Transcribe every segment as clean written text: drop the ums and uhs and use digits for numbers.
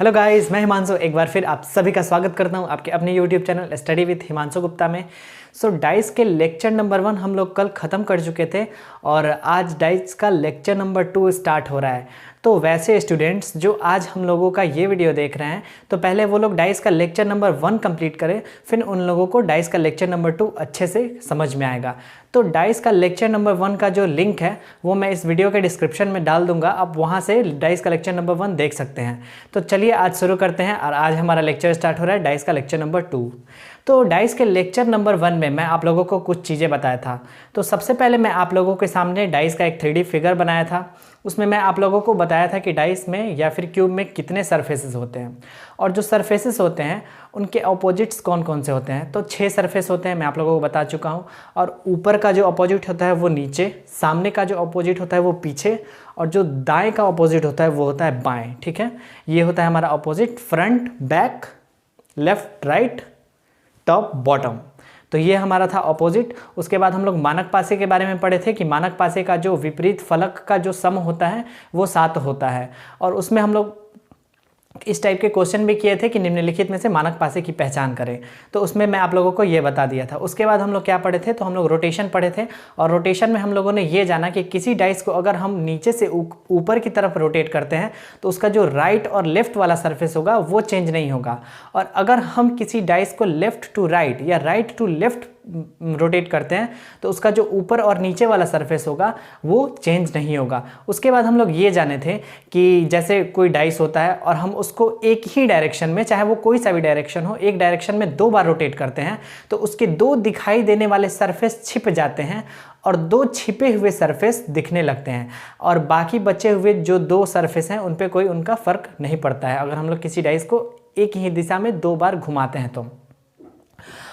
Hello guys, मैं हिमांशु एक बार फिर आप सभी का स्वागत करता हूं आपके अपने YouTube channel study with Himanshu Gupta में। डाइस के लेक्चर नंबर 1 हम लोग कल ख़त्म कर चुके थे और आज डाइस का लेक्चर नंबर 2 स्टार्ट हो रहा है। तो वैसे स्टूडेंट्स जो आज हम लोगों का ये वीडियो देख रहे हैं तो पहले वो लोग डाइस का लेक्चर नंबर 1 कंप्लीट करें, फिर उन लोगों को डाइस का लेक्चर नंबर 2 अच्छे से समझ में आएगा। तो डाइस का लेक्चर नंबर 1 का जो लिंक है वो मैं इस वीडियो के डिस्क्रिप्शन में डाल दूंगा, आप वहाँ से डाइस का लेक्चर नंबर 1 देख सकते हैं। तो चलिए आज शुरू करते हैं और आज हमारा लेक्चर स्टार्ट हो रहा है डाइस का लेक्चर नंबर 2। तो डाइस के लेक्चर नंबर 1 में मैं आप लोगों को कुछ चीज़ें बताया था। तो सबसे पहले मैं आप लोगों के सामने डाइस का एक 3D फिगर बनाया था। उसमें मैं आप लोगों को बताया था कि डाइस में या फिर क्यूब में कितने सरफेसेस होते हैं और जो सरफेसेस होते हैं उनके अपोजिट्स कौन कौन से होते हैं। तो 6 सरफेस होते हैं, मैं आप लोगों को बता चुका हूँ। और ऊपर का जो अपोजिट होता है वो नीचे, सामने का जो अपोजिट होता है वो पीछे, और जो दाएं का अपोजिट होता है वो होता है बाएं। ठीक है, ये होता है हमारा opposite, front, back, left, right, top, bottom. तो ये हमारा था अपोजिट। उसके बाद हम लोग मानक पासे के बारे में पढ़े थे कि मानक पासे का जो विपरीत फलक का जो सम होता है वो 7 होता है। और उसमें हम लोग इस टाइप के क्वेश्चन भी किए थे कि निम्नलिखित में से मानक पासे की पहचान करें। तो उसमें मैं आप लोगों को ये बता दिया था। उसके बाद हम लोग क्या पढ़े थे, तो हम लोग रोटेशन पढ़े थे। और रोटेशन में हम लोगों ने ये जाना कि किसी डाइस को अगर हम नीचे से ऊपर की तरफ रोटेट करते हैं तो उसका जो राइट और लेफ्ट वाला सरफेस होगा वो चेंज नहीं होगा। और अगर हम किसी डाइस को लेफ्ट टू राइट या राइट टू लेफ्ट रोटेट करते हैं तो उसका जो ऊपर और नीचे वाला सरफेस होगा वो चेंज नहीं होगा। उसके बाद हम लोग ये जाने थे कि जैसे कोई डाइस होता है और हम उसको एक ही डायरेक्शन में, चाहे वो कोई सा भी डायरेक्शन हो, एक डायरेक्शन में 2 बार रोटेट करते हैं तो उसके 2 दिखाई देने वाले सरफेस छिप जाते हैं और 2 छिपे हुए सरफेस दिखने लगते हैं। और बाकी बचे हुए जो 2 सरफेस हैं उन पे कोई उनका फ़र्क नहीं पड़ता है अगर हम लोग किसी डाइस को एक ही दिशा में 2 बार घुमाते हैं तो।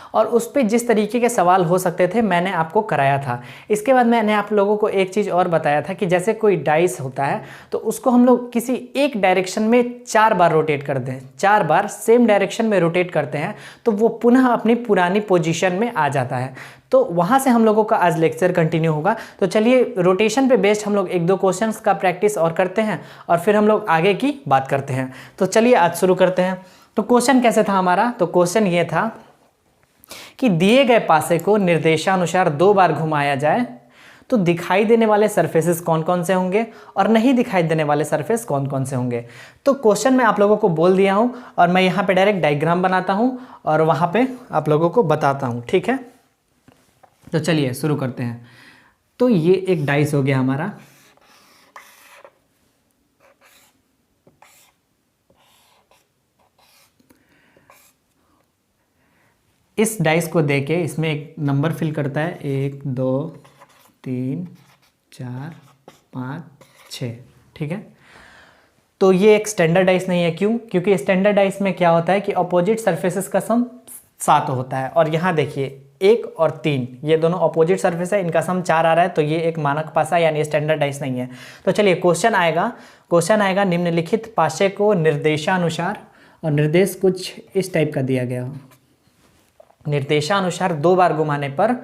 और उस पर जिस तरीके के सवाल हो सकते थे मैंने आपको कराया था। इसके बाद मैंने आप लोगों को एक चीज़ और बताया था कि जैसे कोई डाइस होता है तो उसको हम लोग किसी एक डायरेक्शन में 4 बार रोटेट कर दें, 4 बार सेम डायरेक्शन में रोटेट करते हैं तो वो पुनः अपनी पुरानी पोजीशन में आ जाता है। तो वहाँ से हम लोगों का आज लेक्चर कंटिन्यू होगा। तो चलिए रोटेशन पे बेस्ड हम लोग 1-2 क्वेश्चंस का प्रैक्टिस और करते हैं और फिर हम लोग आगे की बात करते हैं। तो चलिए आज शुरू करते हैं। तो क्वेश्चन कैसे था हमारा, तो क्वेश्चन ये था कि दिए गए पासे को निर्देशानुसार 2 बार घुमाया जाए तो दिखाई देने वाले सरफेसेस कौन कौन से होंगे और नहीं दिखाई देने वाले सरफेस कौन कौन से होंगे। तो क्वेश्चन मैं आप लोगों को बोल दिया हूं और मैं यहाँ पे डायरेक्ट डायग्राम बनाता हूं और वहाँ पे आप लोगों को बताता हूं। ठीक है, तो चलिए शुरू करते हैं। तो ये एक डाइस हो गया हमारा। इस डाइस को देके इसमें एक नंबर फिल करता है, 1 2 3 4 5 6। ठीक है, तो ये एक स्टैंडर्ड डाइस नहीं है। क्यों? क्योंकि स्टैंडर्ड डाइस में क्या होता है कि अपोजिट सरफेसेस का सम 7 होता है। और यहाँ देखिए 1 और 3 ये दोनों अपोजिट सरफेस है, इनका सम 4 आ रहा है, तो ये एक मानक पासा यानी स्टैंडर्ड डाइस नहीं है। तो चलिए क्वेश्चन आएगा निम्नलिखित पासे को निर्देशानुसार, और निर्देश कुछ इस टाइप का दिया गया हो, निर्देशानुसार 2 बार घुमाने पर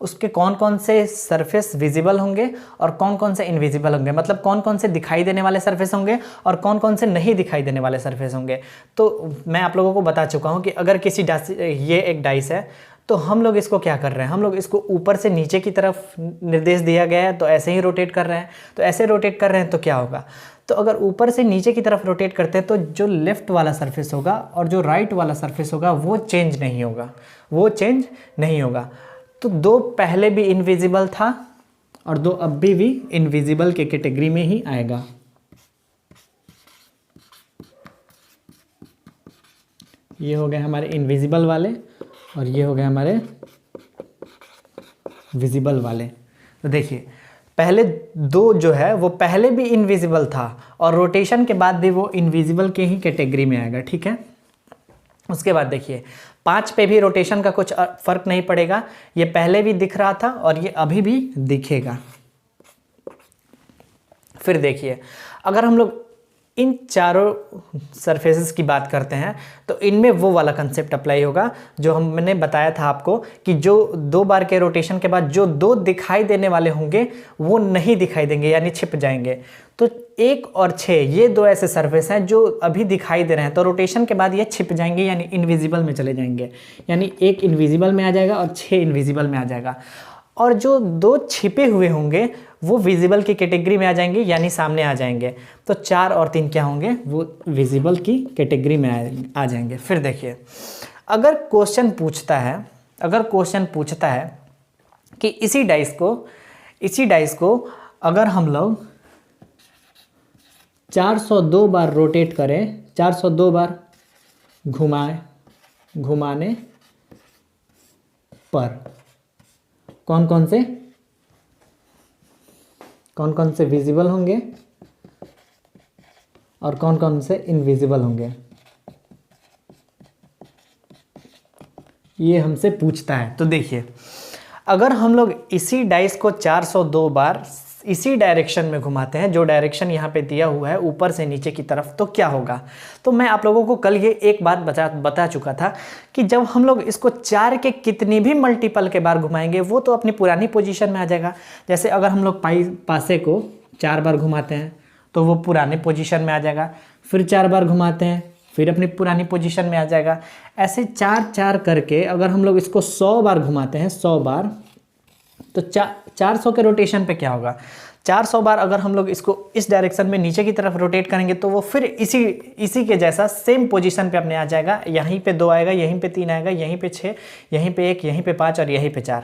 उसके कौन कौन से सरफेस विजिबल होंगे और कौन कौन से इनविजिबल होंगे, मतलब कौन कौन से दिखाई देने वाले सरफेस होंगे और कौन कौन से नहीं दिखाई देने वाले सरफेस होंगे। तो मैं आप लोगों को बता चुका हूं कि अगर किसी ये एक डाइस है तो हम लोग इसको क्या कर रहे हैं, हम लोग इसको ऊपर से नीचे की तरफ निर्देश दिया गया है तो ऐसे ही रोटेट कर रहे हैं। तो ऐसे रोटेट कर रहे हैं तो क्या होगा, तो अगर ऊपर से नीचे की तरफ रोटेट करते हैं तो जो लेफ्ट वाला सरफेस होगा और जो राइट वाला सरफेस होगा वो चेंज नहीं होगा, वो चेंज नहीं होगा। तो 2 पहले भी इनविजिबल था और 2 अब भी इनविजिबल के कैटेगरी में ही आएगा। ये हो गए हमारे इनविजिबल वाले और ये हो गए हमारे विजिबल वाले। तो देखिए पहले 2 जो है वो पहले भी इनविजिबल था और रोटेशन के बाद भी वो इनविजिबल के ही कैटेगरी में आएगा। ठीक है, उसके बाद देखिए 5 पे भी रोटेशन का कुछ फर्क नहीं पड़ेगा, ये पहले भी दिख रहा था और ये अभी भी दिखेगा। फिर देखिए अगर हम लोग इन चारों सरफेसेस की बात करते हैं तो इनमें वो वाला कंसेप्ट अप्लाई होगा जो मैंने बताया था आपको कि जो 2 बार के रोटेशन के बाद जो 2 दिखाई देने वाले होंगे वो नहीं दिखाई देंगे यानी छिप जाएंगे। तो 1 और 6 ये 2 ऐसे सरफेस हैं जो अभी दिखाई दे रहे हैं, तो रोटेशन के बाद ये छिप जाएंगे यानी इनविजिबल में चले जाएंगे, यानी 1 इनविजिबल में आ जाएगा और 6 इनविजिबल में आ जाएगा। और जो 2 छिपे हुए होंगे वो विजिबल की कैटेगरी में आ जाएंगे यानी सामने आ जाएंगे। तो 4 और 3 क्या होंगे, वो विजिबल की कैटेगरी में आ जाएंगे। फिर देखिए, अगर क्वेश्चन पूछता है कि इसी डाइस को अगर हम लोग 402 बार रोटेट करें, 402 बार घुमाने पर कौन कौन से विजिबल होंगे और कौन कौन से इनविजिबल होंगे, ये हमसे पूछता है। तो देखिए, अगर हम लोग इसी डाइस को 402 बार इसी डायरेक्शन में घुमाते हैं, जो डायरेक्शन यहाँ पे दिया हुआ है ऊपर से नीचे की तरफ, तो क्या होगा। तो मैं आप लोगों को कल ये एक बात बता चुका था कि जब हम लोग इसको 4 के कितनी भी मल्टीपल के बार घुमाएंगे वो तो अपनी पुरानी पोजीशन में आ जाएगा। जैसे अगर हम लोग पासे को 4 बार घुमाते हैं तो वो पुराने पोजीशन में आ जाएगा, फिर 4 बार घुमाते हैं फिर अपनी पुरानी पोजीशन में आ जाएगा। ऐसे 4 करके अगर हम लोग इसको 100 बार घुमाते हैं, 100 बार, तो 400 के रोटेशन पे क्या होगा, 400 बार अगर हम लोग इसको इस डायरेक्शन में नीचे की तरफ रोटेट करेंगे तो वो फिर इसी के जैसा सेम पोजीशन पे अपने आ जाएगा। यहीं पे 2 आएगा, यहीं पे 3 आएगा, यहीं पे 6, यहीं पे 1, यहीं पे 5 और यहीं पे 4।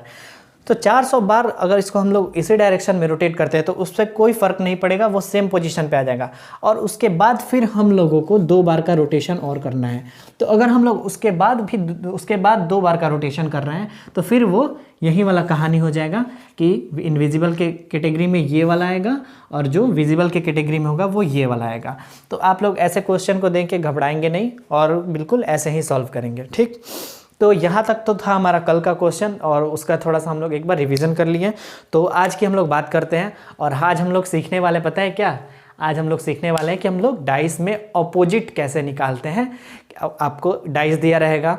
तो 400 बार अगर इसको हम लोग इसी डायरेक्शन में रोटेट करते हैं तो उससे कोई फर्क नहीं पड़ेगा, वो सेम पोजीशन पे आ जाएगा। और उसके बाद फिर हम लोगों को 2 बार का रोटेशन और करना है। तो अगर हम लोग उसके बाद 2 बार का रोटेशन कर रहे हैं तो फिर वो यही वाला कहानी हो जाएगा कि इनविजिबल के कैटेगरी में ये वाला आएगा और जो विजिबल के कैटेगरी में होगा वो ये वाला आएगा। तो आप लोग ऐसे क्वेश्चन को देख के घबराएंगे नहीं और बिल्कुल ऐसे ही सॉल्व करेंगे, ठीक। तो यहाँ तक तो था हमारा कल का क्वेश्चन और उसका थोड़ा सा हम लोग एक बार रिवीजन कर लिए। तो आज की हम लोग बात करते हैं और आज हम लोग सीखने वाले, पता है क्या, आज हम लोग सीखने वाले हैं कि हम लोग डाइस में अपोजिट कैसे निकालते हैं। आपको डाइस दिया रहेगा,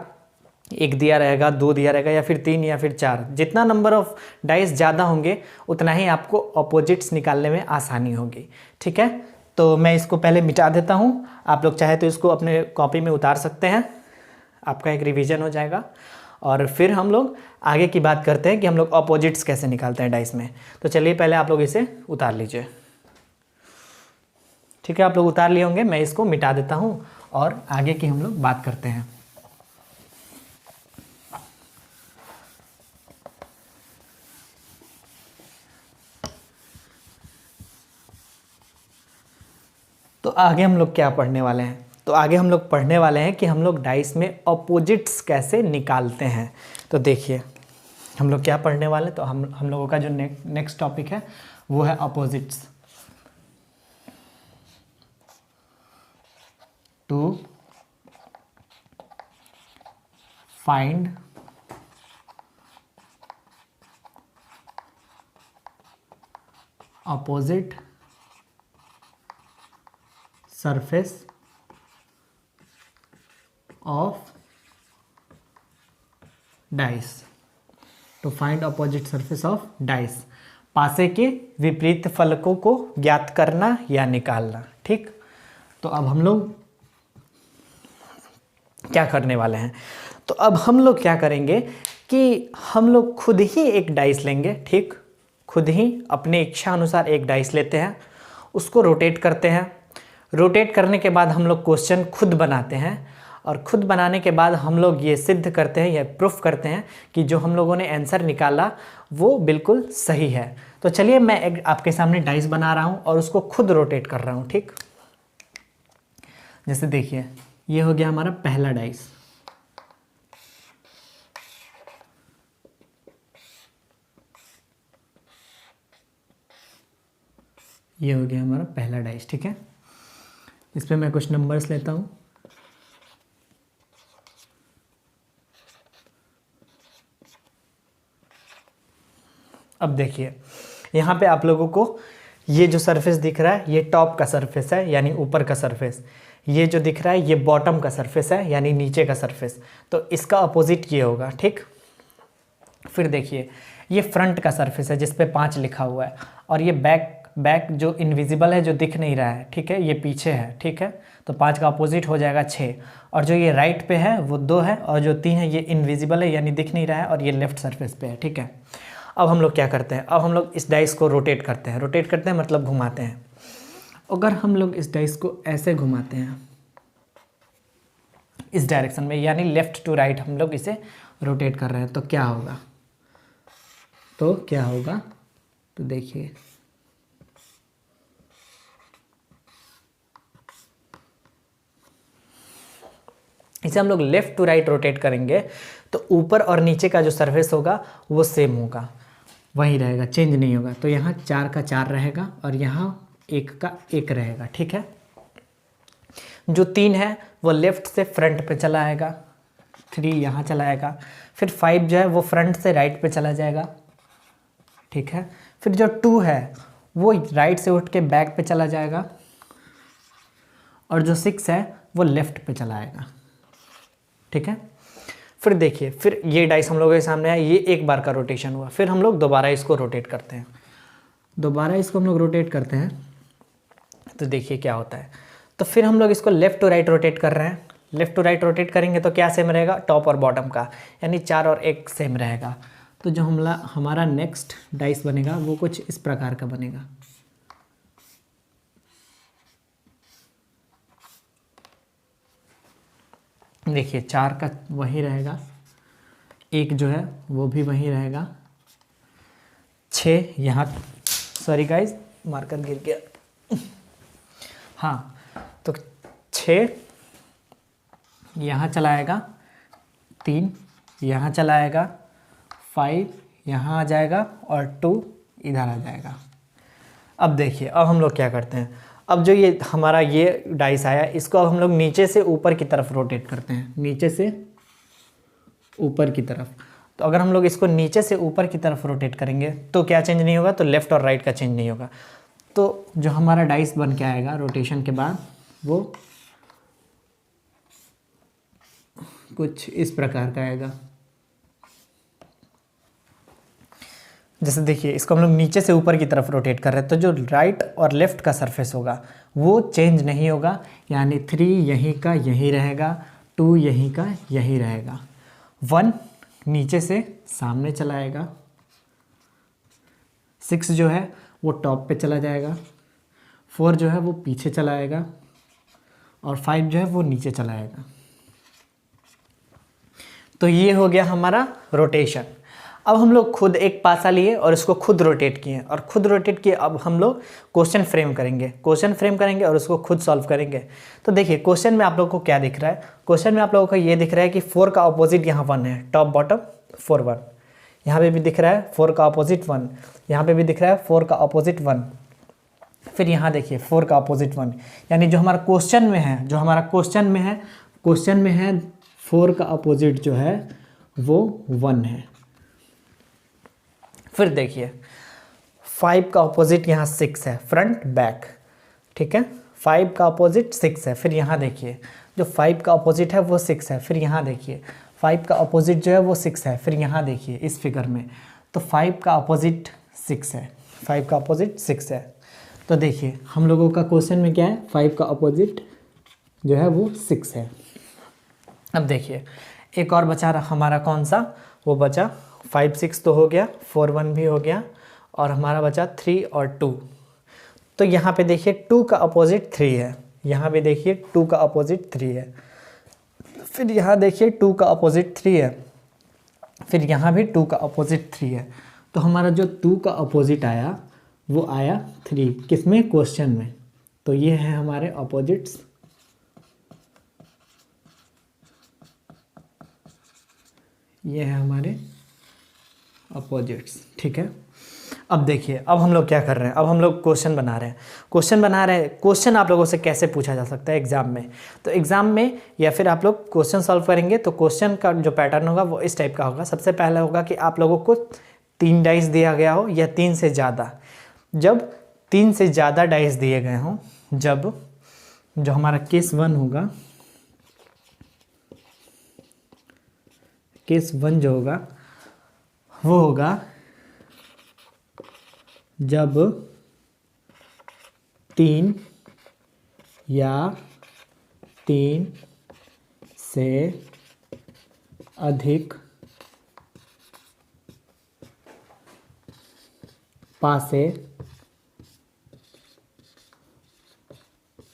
1 दिया रहेगा, 2 दिया रहेगा या फिर 3 या फिर 4, जितना नंबर ऑफ डाइस ज़्यादा होंगे उतना ही आपको अपोजिट्स निकालने में आसानी होगी, ठीक है। तो मैं इसको पहले मिटा देता हूँ, आप लोग चाहे तो इसको अपने कॉपी में उतार सकते हैं, आपका एक रिवीजन हो जाएगा। और फिर हम लोग आगे की बात करते हैं कि हम लोग अपोजिट्स कैसे निकालते हैं डाइस में। तो चलिए पहले आप लोग इसे उतार लीजिए, ठीक है। आप लोग उतार लिए होंगे, मैं इसको मिटा देता हूँ और आगे की हम लोग बात करते हैं। तो आगे हम लोग क्या पढ़ने वाले हैं, तो आगे हम लोग पढ़ने वाले हैं कि हम लोग डाइस में अपोजिट्स कैसे निकालते हैं। तो देखिए हम लोग क्या पढ़ने वाले हैं, तो हम लोगों का जो नेक्स्ट टॉपिक है वो है opposites. To find opposite surface of dice, to find opposite surface of dice, पासे के विपरीत फलकों को ज्ञात करना या निकालना, ठीक। तो अब हम लोग क्या करने वाले हैं, तो अब हम लोग क्या करेंगे कि हम लोग खुद ही एक डाइस लेंगे, ठीक, खुद ही अपने इच्छा अनुसार एक डाइस लेते हैं, उसको रोटेट करते हैं। रोटेट करने के बाद हम लोग क्वेश्चन खुद बनाते हैं और खुद बनाने के बाद हम लोग ये सिद्ध करते हैं या प्रूफ करते हैं कि जो हम लोगों ने आंसर निकाला वो बिल्कुल सही है। तो चलिए मैं एक आपके सामने डाइस बना रहा हूँ और उसको खुद रोटेट कर रहा हूँ, ठीक। जैसे देखिए ये हो गया हमारा पहला डाइस, ये हो गया हमारा पहला डाइस, ठीक है। इस पे मैं कुछ नंबर्स लेता हूँ। अब देखिए यहाँ पे आप लोगों को ये जो सरफेस दिख रहा है ये टॉप का सरफेस है यानी ऊपर का सरफेस, ये जो दिख रहा है ये बॉटम का सरफेस है यानी नीचे का सरफेस। तो इसका अपोजिट ये होगा, ठीक। फिर देखिए ये फ्रंट का सरफेस है जिस पे 5 लिखा हुआ है, और ये बैक जो इनविजिबल है, जो दिख नहीं रहा है, ठीक है, ये पीछे है, ठीक है। तो 5 का अपोजिट हो जाएगा 6, और जो ये राइट पे है वो 2 है, और जो 3 है ये इनविजिबल है यानी दिख नहीं रहा है, और ये लेफ्ट सरफेस पे है, ठीक है। अब हम लोग क्या करते हैं, अब हम लोग इस डाइस को रोटेट करते हैं। रोटेट करते हैं मतलब घुमाते हैं। अगर हम लोग इस डाइस को ऐसे घुमाते हैं इस डायरेक्शन में, यानी लेफ्ट टू राइट हम लोग इसे रोटेट कर रहे हैं, तो क्या होगा, तो देखिए इसे हम लोग लेफ्ट टू राइट रोटेट करेंगे तो ऊपर और नीचे का जो सरफेस होगा वो सेम होगा, वही रहेगा, चेंज नहीं होगा। तो यहाँ 4 का 4 रहेगा और यहाँ 1 का 1 रहेगा, ठीक है। जो 3 है वो लेफ्ट से फ्रंट पे चला आएगा, 3 यहाँ चला आएगा। फिर 5 जो है वो फ्रंट से राइट पे चला जाएगा, ठीक है। फिर जो 2 है वो राइट से उठ के बैक पे चला जाएगा, और जो 6 है वो लेफ्ट पे चला आएगा, ठीक है। फिर देखिए, फिर ये डाइस हम लोगों के सामने आया, ये एक बार का रोटेशन हुआ। फिर हम लोग दोबारा इसको रोटेट करते हैं, तो देखिए क्या होता है। तो फिर हम लोग इसको लेफ़्ट टू राइट रोटेट कर रहे हैं। लेफ़्ट टू राइट रोटेट करेंगे तो क्या सेम रहेगा, टॉप और बॉटम का, यानी 4 और 1 सेम रहेगा। तो जो हमारा नेक्स्ट डाइस बनेगा वो कुछ इस प्रकार का बनेगा। देखिए 4 का वही रहेगा, 1 जो है वो भी वही रहेगा, 6 यहाँ, सॉरी गाइज मार्कर गिर गया, हाँ, तो 6 यहाँ चला आएगा, 3 यहाँ चला आएगा, 5 यहाँ आ जाएगा और 2 इधर आ जाएगा। अब देखिए, अब हम लोग क्या करते हैं, अब जो ये हमारा ये डाइस आया इसको अब हम लोग नीचे से ऊपर की तरफ रोटेट करते हैं, नीचे से ऊपर की तरफ। तो अगर हम लोग इसको नीचे से ऊपर की तरफ रोटेट करेंगे तो क्या चेंज नहीं होगा, तो लेफ़्ट और राइट का चेंज नहीं होगा। तो जो हमारा डाइस बन के आएगा रोटेशन के बाद वो कुछ इस प्रकार का आएगा। जैसे देखिए इसको हम लोग नीचे से ऊपर की तरफ रोटेट कर रहे हैं, तो जो राइट और लेफ़्ट का सरफेस होगा वो चेंज नहीं होगा, यानी 3 यहीं का यहीं रहेगा, 2 यहीं का यहीं रहेगा, 1 नीचे से सामने चला आएगा, 6 जो है वो टॉप पे चला जाएगा, 4 जो है वो पीछे चला आएगा, और 5 जो है वो नीचे चला आएगा। तो ये हो गया हमारा रोटेशन। अब हम लोग खुद एक पासा लिए और इसको खुद रोटेट किए, और खुद रोटेट किए। अब हम लोग क्वेश्चन फ्रेम करेंगे और उसको खुद सॉल्व करेंगे। तो देखिए क्वेश्चन में आप लोगों को क्या दिख रहा है, क्वेश्चन में आप लोगों को ये दिख रहा है कि 4 का अपोजिट यहाँ 1 है, टॉप बॉटम 4 1, यहाँ पे भी दिख रहा है 4 का अपोजिट 1, यहाँ पे भी दिख रहा है 4 का अपोजिट 1, फिर यहाँ देखिए 4 का अपोजिट 1, यानी जो हमारा क्वेश्चन में है, क्वेश्चन में है 4 का अपोजिट जो है वो 1 है। फिर देखिए 5 का अपोजिट यहाँ 6 है, फ्रंट बैक, ठीक है। 5 का अपोजिट 6 है, फिर यहाँ देखिए जो 5 का अपोजिट है वो 6 है, फिर यहाँ देखिए 5 का अपोजिट जो है वो 6 है, फिर यहाँ देखिए इस फिगर में, तो 5 का अपोजिट 6 है, 5 का अपोजिट 6 है। तो देखिए हम लोगों का क्वेश्चन में क्या है, 5 का अपोजिट जो है वो 6 है। अब देखिए एक और बचा रहा हमारा, कौन सा, वो बचा 5 6 तो हो गया, 4 1 भी हो गया, और हमारा बचा 3 और 2। तो यहाँ पे देखिए 2 का अपोजिट 3 है, यहाँ पे देखिए 2 का अपोजिट 3 है, फिर यहाँ देखिए 2 का अपोजिट 3 है, फिर यहाँ भी 2 का अपोजिट 3 है। तो हमारा जो 2 का अपोजिट आया वो आया 3, किसमें, क्वेश्चन में। तो ये है हमारे अपोजिट्स, ये है हमारे अपोजिट्स, ठीक है। अब देखिए अब हम लोग क्या कर रहे हैं, अब हम लोग क्वेश्चन बना रहे हैं। क्वेश्चन आप लोगों से कैसे पूछा जा सकता है एग्जाम में, तो एग्जाम में या फिर आप लोग क्वेश्चन सॉल्व करेंगे तो क्वेश्चन का जो पैटर्न होगा वो इस टाइप का होगा। सबसे पहला होगा कि आप लोगों को 3 डाइस दिया गया हो या 3 से ज़्यादा। जब 3 से ज़्यादा डाइस दिए गए हों, जब जो हमारा केस 1 होगा, केस 1 जो होगा वो होगा जब 3 या 3 से अधिक पासे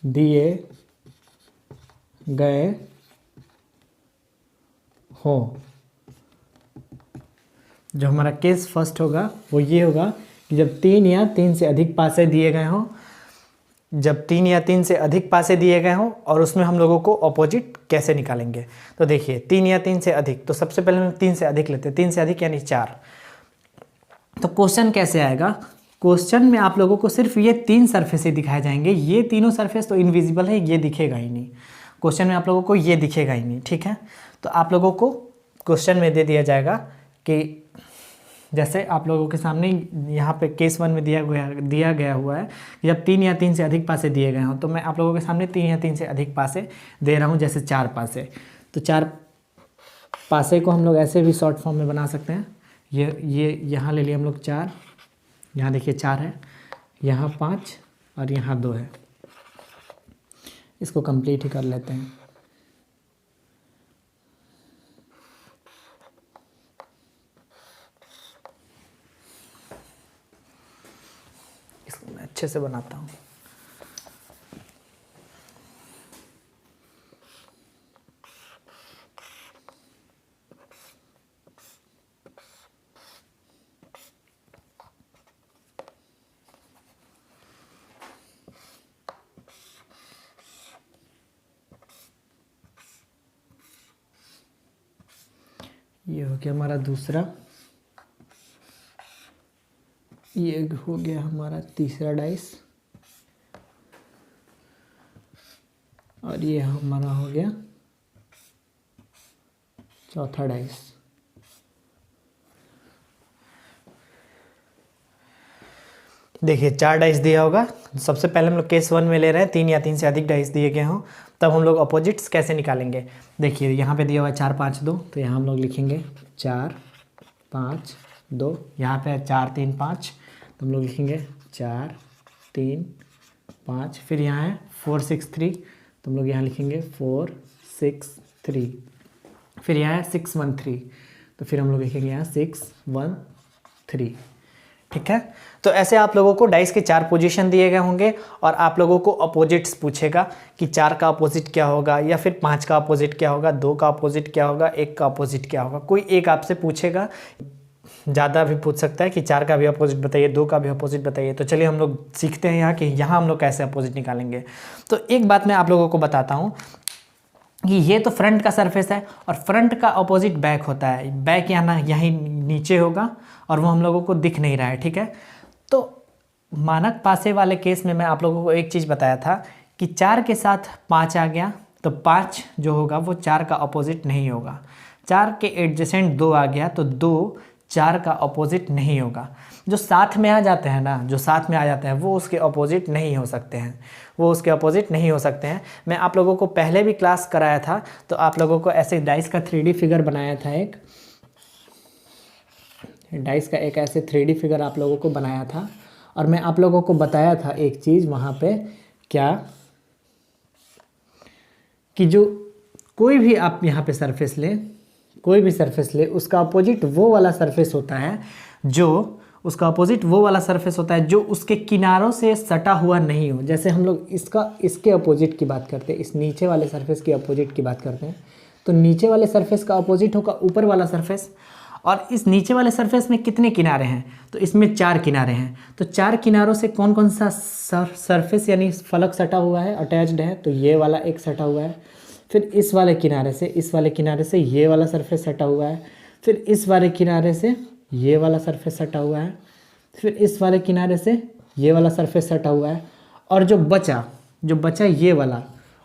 दिए गए हो। जो हमारा केस फर्स्ट होगा वो ये होगा कि जब 3 या 3 से अधिक पासे दिए गए हों, जब 3 या 3 से अधिक पासे दिए गए हों, और उसमें हम लोगों को अपोजिट कैसे निकालेंगे। तो देखिए 3 या 3 से अधिक, तो सबसे पहले हम 3 से अधिक लेते हैं। 3 से अधिक यानी 4। तो क्वेश्चन कैसे आएगा, क्वेश्चन में आप लोगों को सिर्फ ये 3 सरफेस ही दिखाए जाएंगे। ये तीनों सरफेस तो इनविजिबल है, ये दिखेगा ही नहीं क्वेश्चन में, आप लोगों को ये दिखेगा ही नहीं, ठीक है। तो आप लोगों को क्वेश्चन में दे दिया जाएगा कि जैसे आप लोगों के सामने यहाँ पे केस 1 में दिया गया हुआ है कि जब 3 या 3 से अधिक पासे दिए गए हों, तो मैं आप लोगों के सामने 3 या 3 से अधिक पासे दे रहा हूँ, जैसे 4 पासे। तो 4 पासे को हम लोग ऐसे भी शॉर्ट फॉर्म में बना सकते हैं। ये यहाँ ले लिए हम लोग 4, यहाँ देखिए 4 है, यहाँ 5 और यहाँ 2 है। इसको कंप्लीट ही कर लेते हैं। इसको मैं अच्छे से बनाता हूँ। ये हो गया हमारा दूसरा, ये हो गया हमारा तीसरा डाइस, और ये हमारा हो गया चौथा डाइस। देखिए 4 डाइस दिया होगा। सबसे पहले हम लोग केस 1 में ले रहे हैं, 3 या 3 से अधिक डाइस दिए गए हों, तब हम लोग अपोजिट्स कैसे निकालेंगे। देखिए यहाँ पे दिया हुआ है 4 5 2, तो यहाँ हम लोग लिखेंगे 4 5 2। यहाँ पे है 4 3 5, तो हम लोग लिखेंगे 4 3 5। फिर यहाँ है 4 6 3, तो हम लोग यहाँ लिखेंगे 4 6 3। फिर यहाँ है 6 1 3, तो फिर हम लोग लिखेंगे यहाँ 6 1 3, ठीक है। तो ऐसे आप लोगों को डाइस के 4 पोजीशन दिए गए होंगे, और आप लोगों को अपोजिट्स पूछेगा कि 4 का अपोजिट क्या होगा, या फिर 5 का अपोजिट क्या होगा, 2 का अपोजिट क्या होगा, 1 का अपोजिट क्या होगा। कोई एक आपसे पूछेगा, ज़्यादा भी पूछ सकता है कि 4 का भी अपोजिट बताइए, 2 का भी अपोजिट बताइए। तो चलिए हम लोग सीखते हैं यहाँ कि यहाँ हम लोग कैसे अपोजिट निकालेंगे। तो एक बात मैं आप लोगों को बताता हूँ कि ये तो फ्रंट का सरफेस है, और फ्रंट का अपोजिट बैक होता है। बैक यहाँ यहीं नीचे होगा, और वो हम लोगों को दिख नहीं रहा है, ठीक है। तो मानक पासे वाले केस में मैं आप लोगों को एक चीज़ बताया था कि 4 के साथ 5 आ गया, तो 5 जो होगा वो 4 का अपोजिट नहीं होगा। 4 के एडजेसेंट 2 आ गया, तो 2 4 का अपोजिट नहीं होगा। जो साथ में आ जाते हैं ना, जो साथ में आ जाते हैं वो उसके अपोजिट नहीं हो सकते हैं, वो उसके अपोजिट नहीं हो सकते हैं। मैं आप लोगों को पहले भी क्लास कराया था, तो आप लोगों को ऐसे डाइस का 3D फिगर बनाया था, एक डाइस का एक ऐसे 3D फिगर आप लोगों को बनाया था, और मैं आप लोगों को बताया था एक चीज़ वहाँ पे, क्या कि जो कोई भी आप यहाँ पे सरफेस ले, कोई भी सरफेस ले, उसका अपोजिट वो वाला सरफेस होता है, जो उसका अपोजिट वो वाला सरफेस होता है जो उसके किनारों से सटा हुआ नहीं हो। जैसे हम लोग इसके अपोजिट की बात करते हैं, इस नीचे वाले सरफेस के अपोजिट की बात करते हैं, तो नीचे वाले सरफेस का अपोजिट होगा ऊपर वाला सरफेस। और इस नीचे वाले सरफेस में कितने किनारे हैं, तो इसमें 4 किनारे हैं। तो 4 किनारों से कौन कौन सा सरफेस यानी फलक सटा हुआ है, अटैच्ड है, तो ये वाला एक सटा हुआ है। फिर इस वाले किनारे से, इस वाले किनारे से ये वाला सरफेस सटा हुआ है। फिर इस वाले किनारे से ये वाला सरफेस सटा हुआ है। फिर इस वाले किनारे से ये वाला सरफेस सटा हुआ है। और जो बचा ये वाला,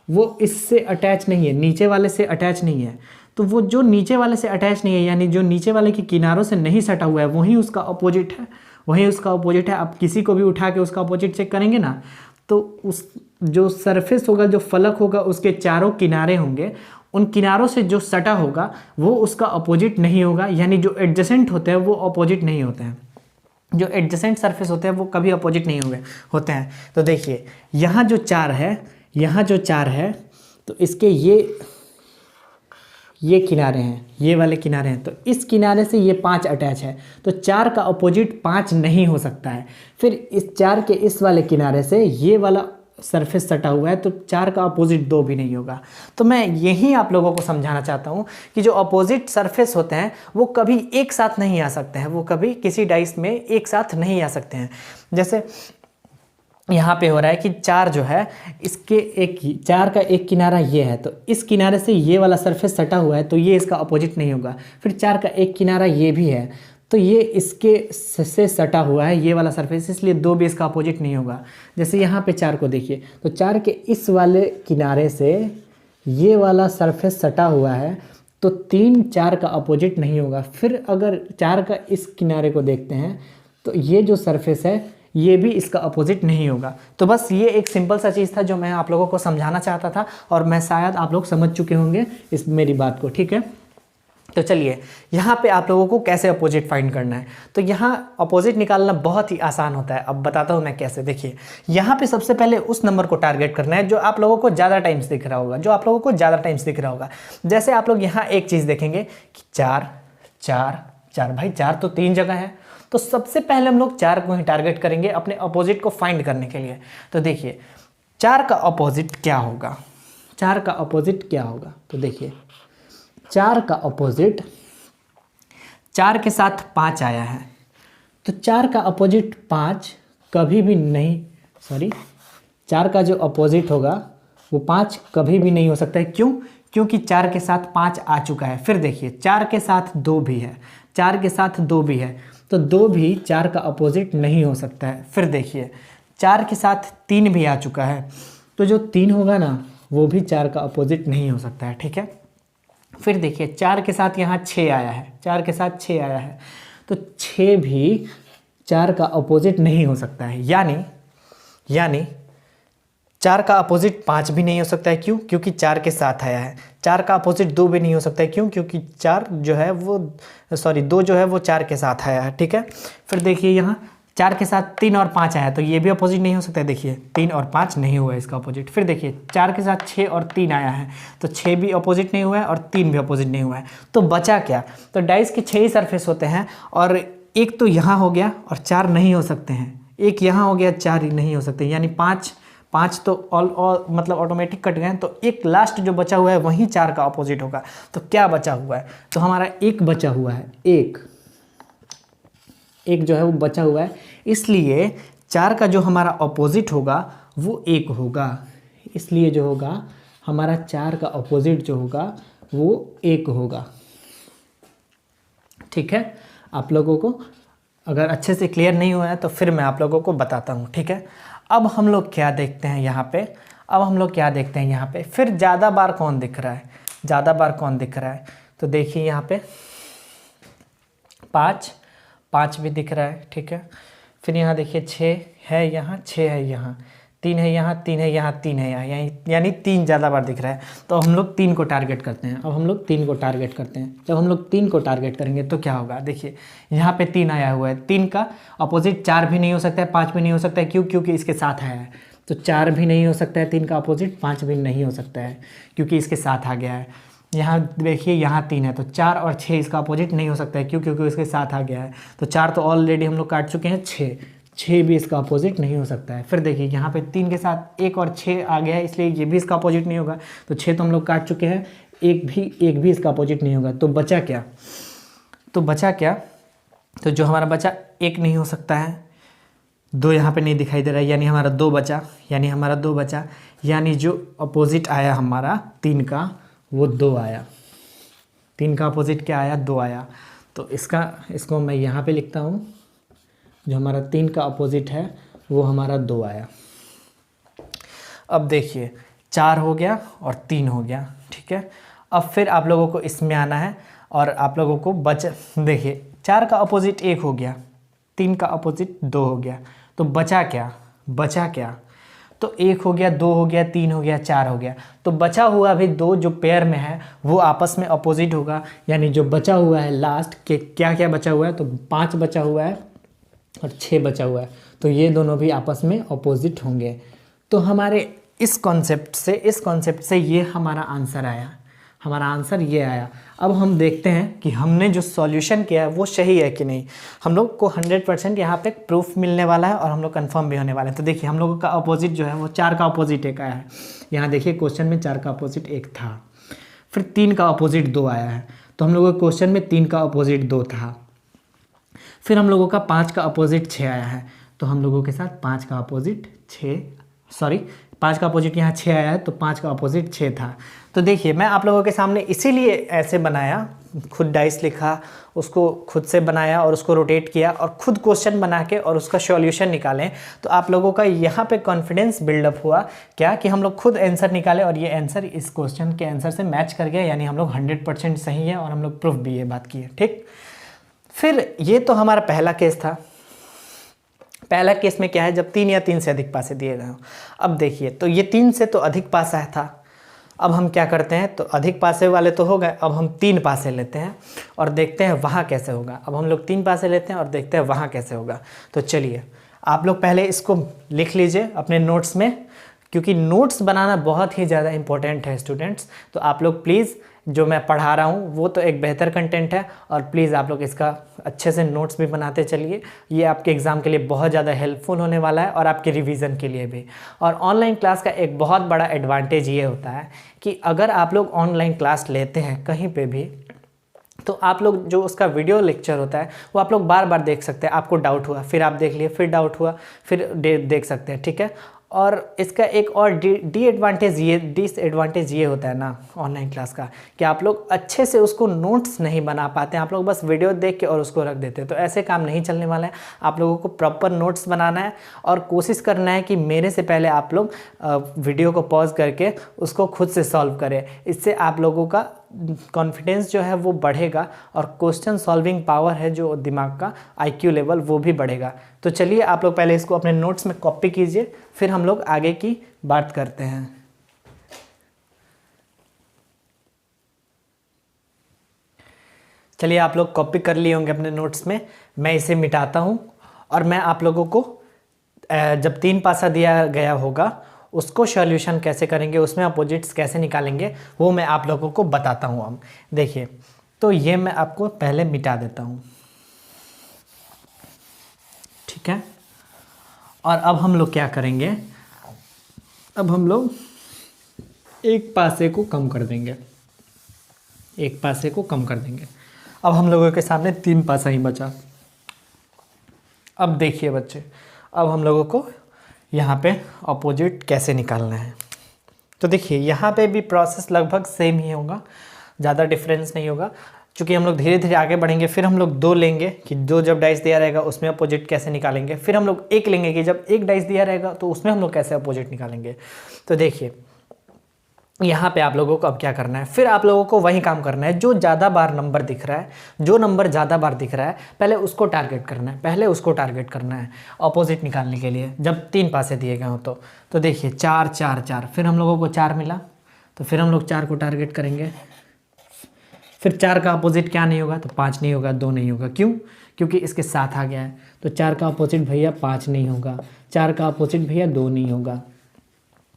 वो इससे अटैच नहीं है, नीचे वाले से अटैच नहीं है। तो वो जो नीचे वाले से अटैच नहीं है, यानी जो नीचे वाले के किनारों से नहीं सटा हुआ है, वही उसका अपोजिट है, वही उसका अपोजिट है। आप किसी को भी उठा के उसका अपोजिट चेक करेंगे ना, तो उस जो सरफेस होगा, जो फलक होगा, उसके चारों किनारे होंगे, उन किनारों से जो सटा होगा वो उसका अपोजिट नहीं होगा, यानी जो एडजेसेंट होते हैं वो अपोजिट नहीं होते हैं। जो एडजेसेंट सरफेस होते हैं वो कभी अपोजिट नहीं होते हैं। तो देखिए यहाँ जो 4 है, यहाँ जो 4 है, तो इसके ये किनारे हैं, ये वाले किनारे हैं, तो इस किनारे से ये 5 अटैच है, तो 4 का अपोजिट 5 नहीं हो सकता है। फिर इस 4 के इस वाले किनारे से ये वाला सरफेस सटा हुआ है, तो 4 का अपोजिट 2 भी नहीं होगा। तो मैं यही आप लोगों को समझाना चाहता हूँ कि जो अपोजिट सरफेस होते हैं वो कभी एक साथ नहीं आ सकते हैं, वो कभी किसी डाइस में एक साथ नहीं आ सकते हैं। जैसे यहाँ पे हो रहा है कि 4 जो है, इसके 4 का एक किनारा ये है, तो इस किनारे से ये वाला सरफेस सटा हुआ है, तो ये इसका अपोजिट नहीं होगा। फिर 4 का एक किनारा ये भी है, तो ये इसके से सटा हुआ है ये वाला सरफेस, इसलिए 2 भी इसका अपोजिट नहीं होगा। जैसे यहाँ पे 4 को देखिए, तो 4 के इस वाले किनारे से ये वाला सरफेस सटा हुआ है, तो 3 4 का अपोजिट नहीं होगा। फिर अगर 4 का इस किनारे को देखते हैं, तो ये जो सरफेस है ये भी इसका अपोजिट नहीं होगा। तो बस ये एक सिंपल सा चीज़ था जो मैं आप लोगों को समझाना चाहता था, और मैं शायद आप लोग समझ चुके होंगे इस मेरी बात को, ठीक है। तो चलिए यहाँ पे आप लोगों को कैसे अपोजिट फाइंड करना है। तो यहाँ अपोजिट निकालना बहुत ही आसान होता है। अब बताता हूँ मैं कैसे। देखिए यहाँ पे सबसे पहले उस नंबर को टारगेट करना है जो आप लोगों को ज़्यादा टाइम्स दिख रहा होगा, जैसे आप लोग यहाँ एक चीज़ देखेंगे कि 4 4 4, भाई 4 तो 3 जगह है, तो सबसे पहले हम लोग 4 को ही टारगेट करेंगे अपने अपोजिट को फाइंड करने के लिए। तो देखिए 4 का अपोजिट क्या होगा, 4 का अपोजिट क्या होगा। तो देखिए 4 का अपोजिट, 4 के साथ 5 आया है, तो 4 का अपोजिट 5 कभी भी नहीं, 4 का जो अपोजिट होगा वो 5 कभी भी नहीं हो सकता है। क्यों? क्योंकि 4 के साथ 5 आ चुका है। फिर देखिए 4 के साथ 2 भी है, 4 के साथ 2 भी है, तो 2 भी 4 का अपोजिट नहीं हो सकता है। फिर देखिए 4 के साथ 3 भी आ चुका है, तो जो 3 होगा ना वो भी 4 का अपोजिट नहीं हो सकता है, ठीक है। फिर देखिए 4 के साथ यहाँ 6 आया है, 4 के साथ 6 आया है, तो 6 भी 4 का अपोजिट नहीं हो सकता है। यानी 4 का अपोजिट 5 भी नहीं हो सकता है। क्यों? क्योंकि 4 के साथ आया है। 4 का अपोजिट 2 भी नहीं हो सकता है। क्यों? क्योंकि 4 जो है वो 2 जो है वो 4 के साथ आया है, ठीक है। फिर देखिए यहाँ 4 के साथ 3 और 5 आया है, तो ये भी अपोजिट नहीं हो सकता है। देखिए 3 और 5 नहीं हुआ है इसका अपोजिट। फिर देखिए 4 के साथ 6 और 3 आया है, तो 6 भी अपोजिट नहीं हुआ है और 3 भी अपोजिट नहीं हुआ है। तो बचा क्या? तो डाइस के 6 ही सरफेस होते हैं, और एक तो यहाँ हो गया और 4 नहीं हो सकते हैं, एक यहाँ हो गया, 4 ही नहीं हो सकते, यानी 5 तो ऑल मतलब ऑटोमेटिक कट गए। तो एक लास्ट जो बचा हुआ है वही 4 का अपोजिट होगा। तो क्या बचा हुआ है? तो हमारा एक बचा हुआ है, एक जो है वो बचा हुआ है, इसलिए 4 का जो हमारा अपोजिट होगा वो 1 होगा। इसलिए जो होगा हमारा 4 का अपोजिट जो होगा वो 1 होगा, ठीक है। आप लोगों को अगर अच्छे से क्लियर नहीं हुआ है तो फिर मैं आप लोगों को बताता हूँ, ठीक है। अब हम लोग क्या देखते हैं यहाँ पे, फिर ज़्यादा बार कौन दिख रहा है, तो देखिए यहाँ पे 5 भी दिख रहा है, ठीक है। फिर यहाँ देखिए 6 है, यहाँ 6 है, यहाँ 3 है, यहाँ 3 है, यहाँ 3 है, यहाँ यानी 3 ज़्यादा बार दिख रहा है। तो हम लोग 3 को टारगेट करते हैं। अब हम लोग 3 को टारगेट करते हैं। जब हम लोग 3 को टारगेट करेंगे तो क्या होगा? देखिए यहाँ पे 3 आया हुआ है, 3 का अपोजिट 4 भी नहीं हो सकता है, 5 भी नहीं हो सकता है। क्यों? क्योंकि इसके साथ आया है। तो 4 भी नहीं हो सकता है 3 का अपोजिट, 5 भी नहीं हो सकता है क्योंकि इसके साथ आ गया है। यहाँ देखिए यहाँ 3 है, तो 4 और 6 इसका अपोजिट नहीं हो सकता है। क्यों? क्योंकि इसके साथ आ गया है। तो 4 तो ऑलरेडी हम लोग काट चुके हैं, 6 भी इसका अपोजिट नहीं हो सकता है। फिर देखिए यहाँ पे 3 के साथ 1 और 6 आ गया है, इसलिए ये भी इसका अपोजिट नहीं होगा। तो 6 तो हम लोग काट चुके हैं, एक भी इसका अपोजिट नहीं होगा। तो बचा क्या? तो जो हमारा बचा 1 नहीं हो सकता है, 2 यहाँ पे नहीं दिखाई दे रहा है, यानी हमारा 2 बचा, यानी जो अपोजिट आया हमारा 3 का वो 2 आया। 3 का अपोजिट क्या आया? 2 आया। तो इसको मैं यहाँ पे लिखता हूँ, जो हमारा 3 का अपोजिट है वो हमारा 2 आया। अब देखिए 4 हो गया और 3 हो गया, ठीक है। अब फिर आप लोगों को इसमें आना है और आप लोगों को देखिए 4 का अपोजिट 1 हो गया, 3 का अपोजिट 2 हो गया, तो बचा क्या, तो 1 हो गया, 2 हो गया, 3 हो गया, 4 हो गया। तो बचा हुआ भी 2 जो पेयर में है वो आपस में अपोजिट होगा, यानी जो बचा हुआ है लास्ट के क्या क्या बचा हुआ है, तो 5 बचा हुआ है और 6 बचा हुआ है, तो ये दोनों भी आपस में अपोजिट होंगे। तो हमारे इस कॉन्सेप्ट से ये हमारा आंसर आया, हमारा आंसर ये आया। अब हम देखते हैं कि हमने जो सॉल्यूशन किया है वो सही है कि नहीं। हम लोग को 100% यहाँ पे प्रूफ मिलने वाला है और हम लोग कंफर्म भी होने वाले हैं। तो देखिए हम लोगों का अपोजिट जो है वो 4 का अपोजिट 1 आया है। यहाँ देखिए क्वेश्चन में 4 का अपोजिट 1 था, फिर 3 का अपोजिट 2 आया है, तो हम लोगों के क्वेश्चन में 3 का अपोजिट 2 था। फिर हम लोगों का 5 का अपोजिट 6 आया है, तो हम लोगों के साथ 5 का अपोजिट 6 आया है, तो 5 का अपोजिट 6 था। तो देखिए मैं आप लोगों के सामने इसीलिए ऐसे बनाया, खुद डाइस लिखा, उसको खुद से बनाया और उसको रोटेट किया और खुद क्वेश्चन बना के और उसका सॉल्यूशन निकालें। तो आप लोगों का यहाँ पे कॉन्फिडेंस बिल्डअप हुआ क्या कि हम लोग खुद आंसर निकाले और ये आंसर इस क्वेश्चन के आंसर से मैच कर गया, यानी हम लोग 100% सही है और हम लोग प्रूफ भी ये बात की है। ठीक, फिर ये तो हमारा पहला केस था। पहला केस में क्या है, जब 3 या 3 से अधिक पासे दिए गए हों। अब देखिए तो ये 3 से तो अधिक पासा है था, अब हम क्या करते हैं, तो अधिक पासे वाले तो हो गए, अब हम 3 पासे लेते हैं और देखते हैं वहाँ कैसे होगा। अब हम लोग 3 पासे लेते हैं और देखते हैं वहाँ कैसे होगा। तो चलिए आप लोग पहले इसको लिख लीजिए अपने नोट्स में, क्योंकि नोट्स बनाना बहुत ही ज़्यादा इंपॉर्टेंट है स्टूडेंट्स। तो आप लोग प्लीज़, जो मैं पढ़ा रहा हूँ वो तो एक बेहतर कंटेंट है, और प्लीज़ आप लोग इसका अच्छे से नोट्स भी बनाते चलिए। ये आपके एग्ज़ाम के लिए बहुत ज़्यादा हेल्पफुल होने वाला है और आपके रिवीजन के लिए भी। और ऑनलाइन क्लास का एक बहुत बड़ा एडवांटेज ये होता है कि अगर आप लोग ऑनलाइन क्लास लेते हैं कहीं पे भी, तो आप लोग जो उसका वीडियो लेक्चर होता है वो आप लोग बार बार देख सकते हैं। आपको डाउट हुआ फिर आप देख लिए, फिर डाउट हुआ फिर देख सकते हैं। ठीक है, और इसका एक और डिसएडवांटेज ये होता है ना ऑनलाइन क्लास का, कि आप लोग अच्छे से उसको नोट्स नहीं बना पाते हैं। आप लोग बस वीडियो देख के और उसको रख देते हैं, तो ऐसे काम नहीं चलने वाला है। आप लोगों को प्रॉपर नोट्स बनाना है और कोशिश करना है कि मेरे से पहले आप लोग वीडियो को पॉज करके उसको खुद से सॉल्व करें। इससे आप लोगों का कॉन्फिडेंस जो है वो बढ़ेगा और क्वेश्चन सॉल्विंग पावर है जो दिमाग का, IQ लेवल, वो भी बढ़ेगा। तो चलिए आप लोग पहले इसको अपने नोट्स में कॉपी कीजिए, फिर हम लोग आगे की बात करते हैं। चलिए आप लोग कॉपी कर लिए होंगे अपने नोट्स में, मैं इसे मिटाता हूँ और मैं आप लोगों को जब 3 पासा दिया गया होगा उसको सॉल्यूशन कैसे करेंगे, उसमें अपोजिट्स कैसे निकालेंगे, वो मैं आप लोगों को बताता हूँ। अब देखिए, तो ये मैं आपको पहले मिटा देता हूँ, ठीक है। और अब हम लोग क्या करेंगे, अब हम लोग एक पासे को कम कर देंगे, एक पासे को कम कर देंगे। अब हम लोगों के सामने 3 पासा ही बचा। अब देखिए बच्चे, अब हम लोगों को यहाँ पे अपोजिट कैसे निकालना है। तो देखिए यहाँ पे भी प्रोसेस लगभग सेम ही होगा, ज़्यादा डिफरेंस नहीं होगा। चूँकि हम लोग धीरे धीरे आगे बढ़ेंगे, फिर हम लोग 2 लेंगे कि 2 जब डाइस दिया रहेगा उसमें अपोजिट कैसे निकालेंगे, फिर हम लोग 1 लेंगे कि जब 1 डाइस दिया रहेगा तो उसमें हम लोग कैसे अपोजिट निकालेंगे। तो देखिए यहाँ पे आप लोगों को अब क्या करना है, फिर आप लोगों को वही काम करना है। जो ज़्यादा बार नंबर दिख रहा है, जो नंबर ज़्यादा बार दिख रहा है, पहले उसको टारगेट करना है, पहले उसको टारगेट करना है अपोजिट निकालने के लिए, जब 3 पासे दिए गए हों। तो देखिए 4 4 4, फिर हम लोगों को 4 मिला, तो फिर हम लोग 4 को टारगेट करेंगे। फिर 4 का अपोजिट क्या नहीं होगा, तो 5 नहीं होगा, 2 नहीं होगा। क्यों? क्योंकि इसके साथ आ गया है। तो 4 का अपोजिट भैया 5 नहीं होगा, 4 का अपोजिट भैया 2 नहीं होगा।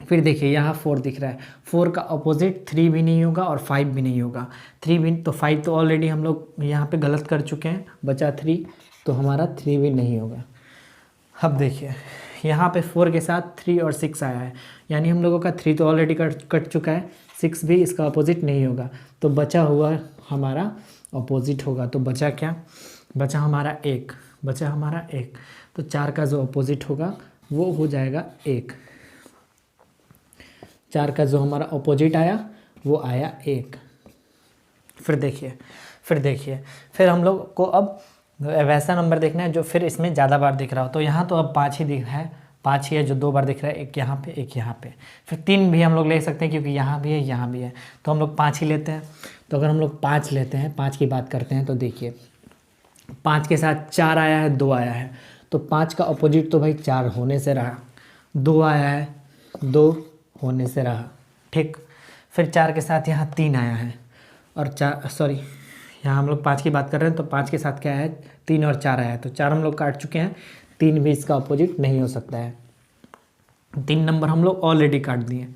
फिर देखिए यहाँ 4 दिख रहा है, 4 का अपोजिट 3 भी नहीं होगा और 5 भी नहीं होगा। 3 भी, तो 5 तो ऑलरेडी हम लोग यहाँ पे गलत कर चुके हैं, बचा 3, तो हमारा 3 भी नहीं होगा। अब देखिए यहाँ पे 4 के साथ 3 और 6 आया है, यानी हम लोगों का 3 तो ऑलरेडी कट चुका है, 6 भी इसका अपोजिट नहीं होगा। तो बचा हुआ हमारा अपोजिट होगा। तो बचा क्या, बचा हमारा 1, बचा हमारा 1। तो 4 का जो अपोजिट होगा वो हो जाएगा 1। 4 का जो हमारा अपोजिट आया वो आया 1। फिर देखिए फिर हम लोग को अब वैसा नंबर देखना है जो फिर इसमें ज़्यादा बार दिख रहा हो। तो यहाँ तो अब 5 ही दिख रहा है, 5 ही है जो 2 बार दिख रहा है, एक यहाँ पे एक यहाँ पे। फिर 3 भी हम लोग ले सकते हैं क्योंकि यहाँ भी है यहाँ भी है, तो हम लोग 5 ही लेते हैं। तो अगर हम लोग 5 लेते हैं, 5 की बात करते हैं, तो देखिए 5 के साथ 4 आया है, 2 आया है, तो 5 का अपोजिट तो भाई 4 होने से रहा, 2 आया है, 2 होने से रहा, ठीक। फिर 4 के साथ यहाँ 3 आया है और 4 सॉरी यहाँ हम लोग 5 की बात कर रहे हैं, तो 5 के साथ क्या है, 3 और 4 आया है, तो 4 हम लोग काट चुके हैं, 3 भी इसका अपोजिट नहीं हो सकता है। 3 नंबर हम लोग ऑलरेडी काट दिए।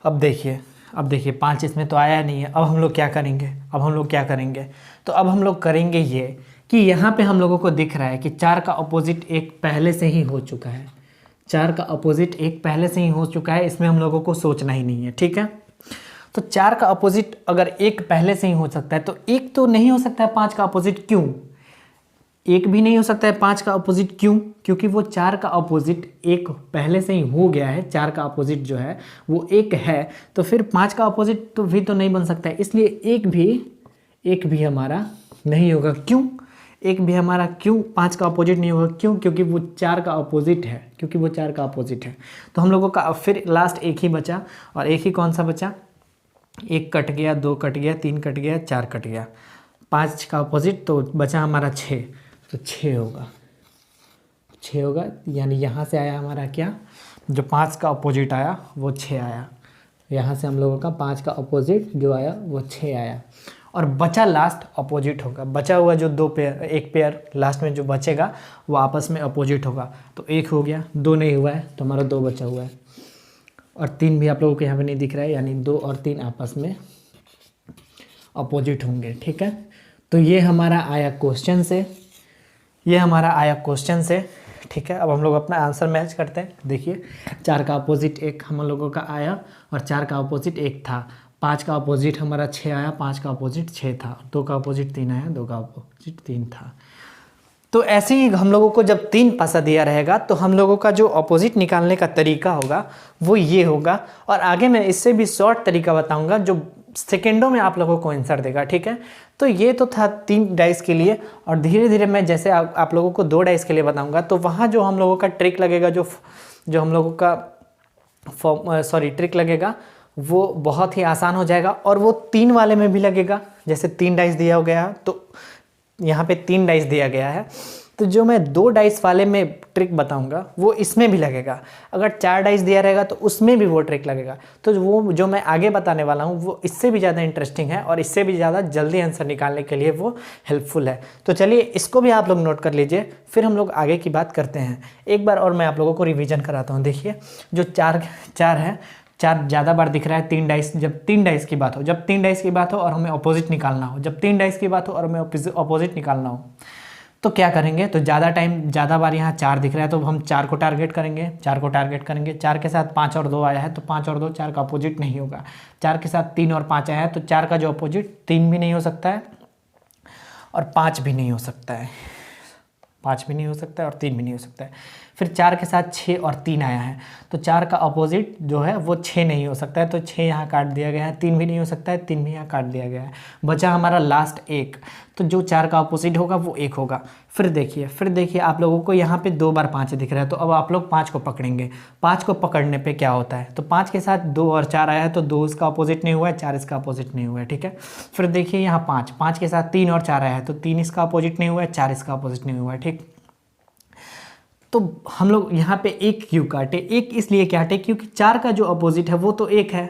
अब देखिए 5 इसमें तो आया नहीं है। अब हम लोग क्या करेंगे, तो अब हम लोग करेंगे ये कि यहाँ पे हम लोगों को दिख रहा है कि 4 का अपोजिट एक पहले से ही हो चुका है, 4 का अपोजिट एक पहले से ही हो चुका है, इसमें हम लोगों को सोचना ही नहीं है, ठीक है। तो 4 का अपोजिट अगर एक पहले से ही हो सकता है तो एक तो नहीं हो सकता है 5 का अपोजिट, क्यों? एक भी नहीं हो सकता है 5 का अपोजिट, क्यों? क्योंकि वो 4 का अपोजिट एक पहले से ही हो गया है, 4 का अपोजिट जो है वो एक है, तो फिर 5 का अपोजिट तो भी तो नहीं बन सकता है, इसलिए एक भी हमारा नहीं होगा। क्यों एक भी हमारा, क्यों 5 का अपोजिट नहीं होगा? क्यों? क्योंकि वो 4 का अपोजिट है, तो हम लोगों का फिर लास्ट एक ही बचा, और एक ही कौन सा बचा? एक कट गया, 2 कट गया, 3 कट गया, 4 कट गया, 5 का अपोजिट तो बचा हमारा 6, तो 6 होगा, यानी यहाँ से आया हमारा क्या, जो 5 का अपोजिट आया वो 6 आया, यहाँ से हम लोगों का 5 का अपोजिट जो आया वो 6 आया, और बचा लास्ट अपोजिट होगा, बचा हुआ जो एक पेयर लास्ट में जो बचेगा वो आपस में अपोजिट होगा, तो 1 हो गया, 2 नहीं हुआ है तो हमारा 2 बचा हुआ है, और 3 भी आप लोगों को यहाँ पे नहीं दिख रहा है, यानी 2 और 3 आपस में अपोजिट होंगे, ठीक है। तो ये हमारा आया क्वेश्चन से, ठीक है। अब हम लोग अपना आंसर मैच करते हैं। देखिए 4 का अपोजिट 1 हम लोगों का आया, और 4 का अपोजिट 1 था, 5 का अपोजिट हमारा 6 आया, 5 का अपोजिट 6 था, 2 का अपोजिट 3 आया, 2 का अपोजिट 3 था। तो ऐसे ही हम लोगों को जब 3 पासा दिया रहेगा तो हम लोगों का जो अपोजिट निकालने का तरीका होगा वो ये होगा, और आगे मैं इससे भी शॉर्ट तरीका बताऊंगा जो सेकेंडों में आप लोगों को आंसर देगा, ठीक है। तो ये तो था 3 डाइस के लिए, और धीरे धीरे मैं जैसे आप लोगों को 2 डाइस के लिए बताऊंगा, तो वहाँ जो हम लोगों का ट्रिक लगेगा, जो हम लोगों का ट्रिक लगेगा वो बहुत ही आसान हो जाएगा, और वो 3 वाले में भी लगेगा। जैसे 3 डाइस दिया गया तो यहाँ पे 3 डाइस दिया गया है, तो जो मैं 2 डाइस वाले में ट्रिक बताऊंगा वो इसमें भी लगेगा। अगर 4 डाइस दिया रहेगा तो उसमें भी वो ट्रिक लगेगा। तो वो जो मैं आगे बताने वाला हूँ वो इससे भी ज़्यादा इंटरेस्टिंग है, और इससे भी ज़्यादा जल्दी आंसर निकालने के लिए वो हेल्पफुल है। तो चलिए इसको भी आप लोग नोट कर लीजिए, फिर हम लोग आगे की बात करते हैं। एक बार और मैं आप लोगों को रिविज़न कराता हूँ। देखिए जो 4 है, 4 ज़्यादा बार दिख रहा है। 3 डाइस, जब 3 डाइस की बात हो, और हमें अपोजिट निकालना हो, जब 3 डाइस की बात हो और हमें अपोजिट निकालना हो, तो क्या करेंगे? तो ज़्यादा बार यहाँ 4 दिख रहा है तो हम 4 को टारगेट करेंगे, 4 के साथ 5 और 2 आया है, तो 5 और 2 4 का अपोजिट नहीं होगा। 4 के साथ 3 और 5 आया है, तो 4 का जो अपोजिट 3 भी नहीं हो सकता है, और 5 भी नहीं हो सकता है, 5 भी नहीं हो सकता है, और 3 भी नहीं हो सकता है। फिर 4 के साथ 6 और 3 आया है, तो 4 का अपोजिट जो है वो 6 नहीं हो सकता है, तो 6 यहाँ काट दिया गया है। 3 भी नहीं हो सकता है, 3 भी यहाँ काट दिया गया है। बचा हमारा लास्ट 1, तो जो 4 का अपोजिट होगा वो 1 होगा। फिर देखिए आप लोगों को यहाँ पे 2 बार 5 दिख रहा है, तो अब आप लोग 5 को पकड़ेंगे। 5 को पकड़ने पे क्या होता है? तो 5 के साथ 2 और 4 आया है, तो 2 इसका अपोजिट नहीं हुआ है, 4 इसका अपोजिट नहीं हुआ है, ठीक है। फिर देखिए यहाँ 5 के साथ 3 और 4 आया है, तो 3 इसका अपोजिट नहीं हुआ है, 4 इसका अपोजिट नहीं हुआ है, ठीक। तो हम लोग यहाँ पे 1 क्यों काटे? 1 इसलिए काटे क्योंकि 4 का जो अपोजिट है वो तो 1 है।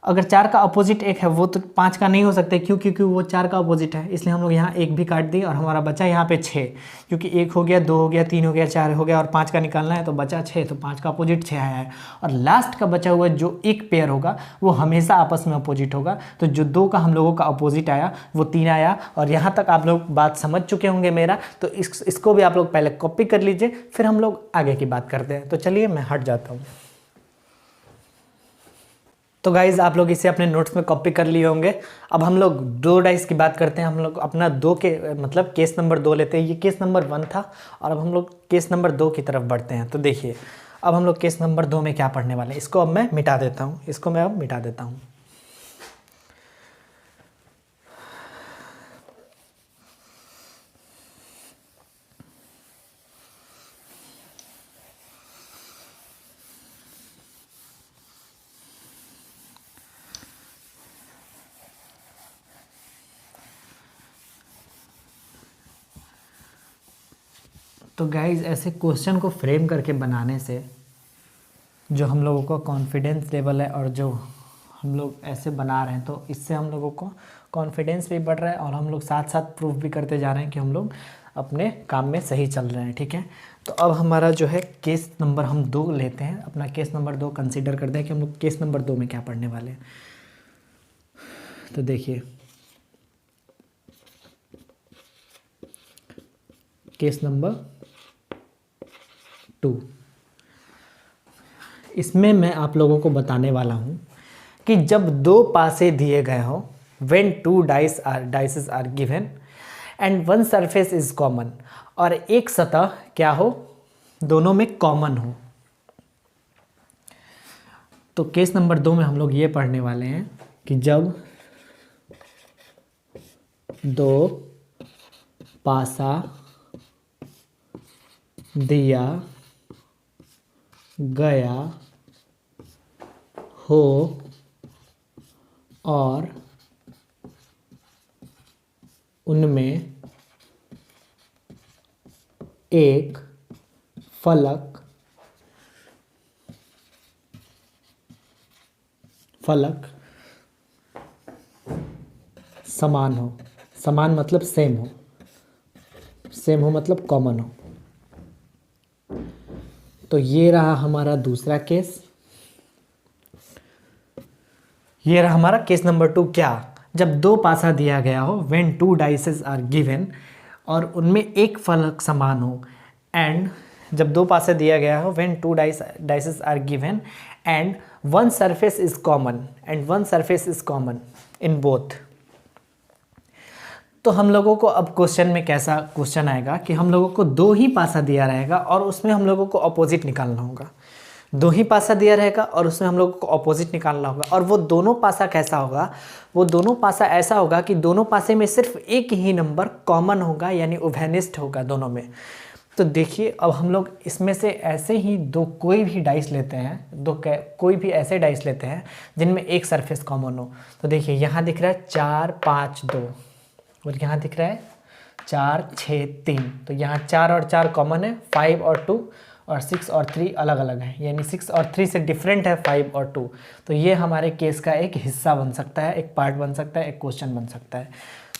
अगर 4 का अपोजिट 1 है वो तो 5 का नहीं हो सकता, क्यों? क्योंकि वो 4 का अपोजिट है, इसलिए हम लोग यहाँ 1 भी काट दिए, और हमारा बचा यहाँ पे 6, क्योंकि 1 हो गया, 2 हो गया, 3 हो गया, 4 हो गया, और 5 का निकालना है, तो बचा 6, तो 5 का अपोजिट 6 आया है। और लास्ट का बचा हुआ जो एक पेयर होगा वो हमेशा आपस में अपोजिट होगा, तो जो 2 का हम लोगों का अपोजिट आया वो 3 आया। और यहाँ तक आप लोग बात समझ चुके होंगे मेरा, तो इसको भी आप लोग पहले कॉपी कर लीजिए, फिर हम लोग आगे की बात करते हैं। तो चलिए मैं हट जाता हूँ। तो गाइज़ आप लोग इसे अपने नोट्स में कॉपी कर लिए होंगे। अब हम लोग 2 डाइस की बात करते हैं। हम लोग अपना 2 के मतलब केस नंबर 2 लेते हैं। ये केस नंबर 1 था, और अब हम लोग केस नंबर 2 की तरफ बढ़ते हैं। तो देखिए अब हम लोग केस नंबर 2 में क्या पढ़ने वाले हैं, इसको अब मैं मिटा देता हूँ। तो गाइज ऐसे क्वेश्चन को फ्रेम करके बनाने से जो हम लोगों का कॉन्फिडेंस लेवल है और जो हम लोग ऐसे बना रहे हैं तो इससे हम लोगों को कॉन्फिडेंस भी बढ़ रहा है और हम लोग साथ साथ प्रूफ भी करते जा रहे हैं कि हम लोग अपने काम में सही चल रहे हैं। ठीक है, तो अब हमारा जो है केस नंबर हम 2 लेते हैं। अपना केस नंबर 2 कंसीडर करते हैं कि हम लोग केस नंबर 2 में क्या पढ़ने वाले हैं। तो देखिए केस नंबर 2, इसमें मैं आप लोगों को बताने वाला हूं कि जब 2 पासे दिए गए हो, when 2 dices are given and one surface is common, और एक सतह क्या हो, दोनों में कॉमन हो। तो केस नंबर 2 में हम लोग ये पढ़ने वाले हैं कि जब 2 पासा दिया गया हो और उनमें एक फलक समान हो। समान मतलब सेम हो, सेम हो मतलब कॉमन हो। तो ये रहा हमारा दूसरा केस, ये रहा हमारा केस नंबर 2। क्या, जब 2 पासा दिया गया हो, when 2 dices are given, और उनमें एक फलक समान हो। एंड जब 2 पासा दिया गया हो, when 2 dices are given and one surface is common in both। तो हम लोगों को अब क्वेश्चन में कैसा क्वेश्चन आएगा कि हम लोगों को 2 ही पासा दिया रहेगा और उसमें हम लोगों को अपोजिट निकालना होगा। 2 ही पासा दिया रहेगा और उसमें हम लोगों को अपोजिट निकालना होगा। और वो दोनों पासा कैसा होगा, वो दोनों पासा ऐसा होगा कि दोनों पासे में सिर्फ एक ही नंबर कॉमन होगा, यानी उभयनिष्ठ होगा दोनों में। तो देखिए अब हम लोग इसमें से ऐसे ही 2 कोई भी डाइस लेते हैं, कोई भी ऐसे डाइस लेते हैं जिनमें एक सरफेस कॉमन हो। तो देखिए यहाँ दिख रहा है 4 5 2 और यहाँ दिख रहा है 4 6 3। तो यहाँ 4 और 4 कॉमन है, 5 और 2 और 6 और 3 अलग अलग है, यानी 6 और 3 से डिफरेंट है 5 और 2। तो ये हमारे केस का एक हिस्सा बन सकता है, एक पार्ट बन सकता है, एक क्वेश्चन बन सकता है।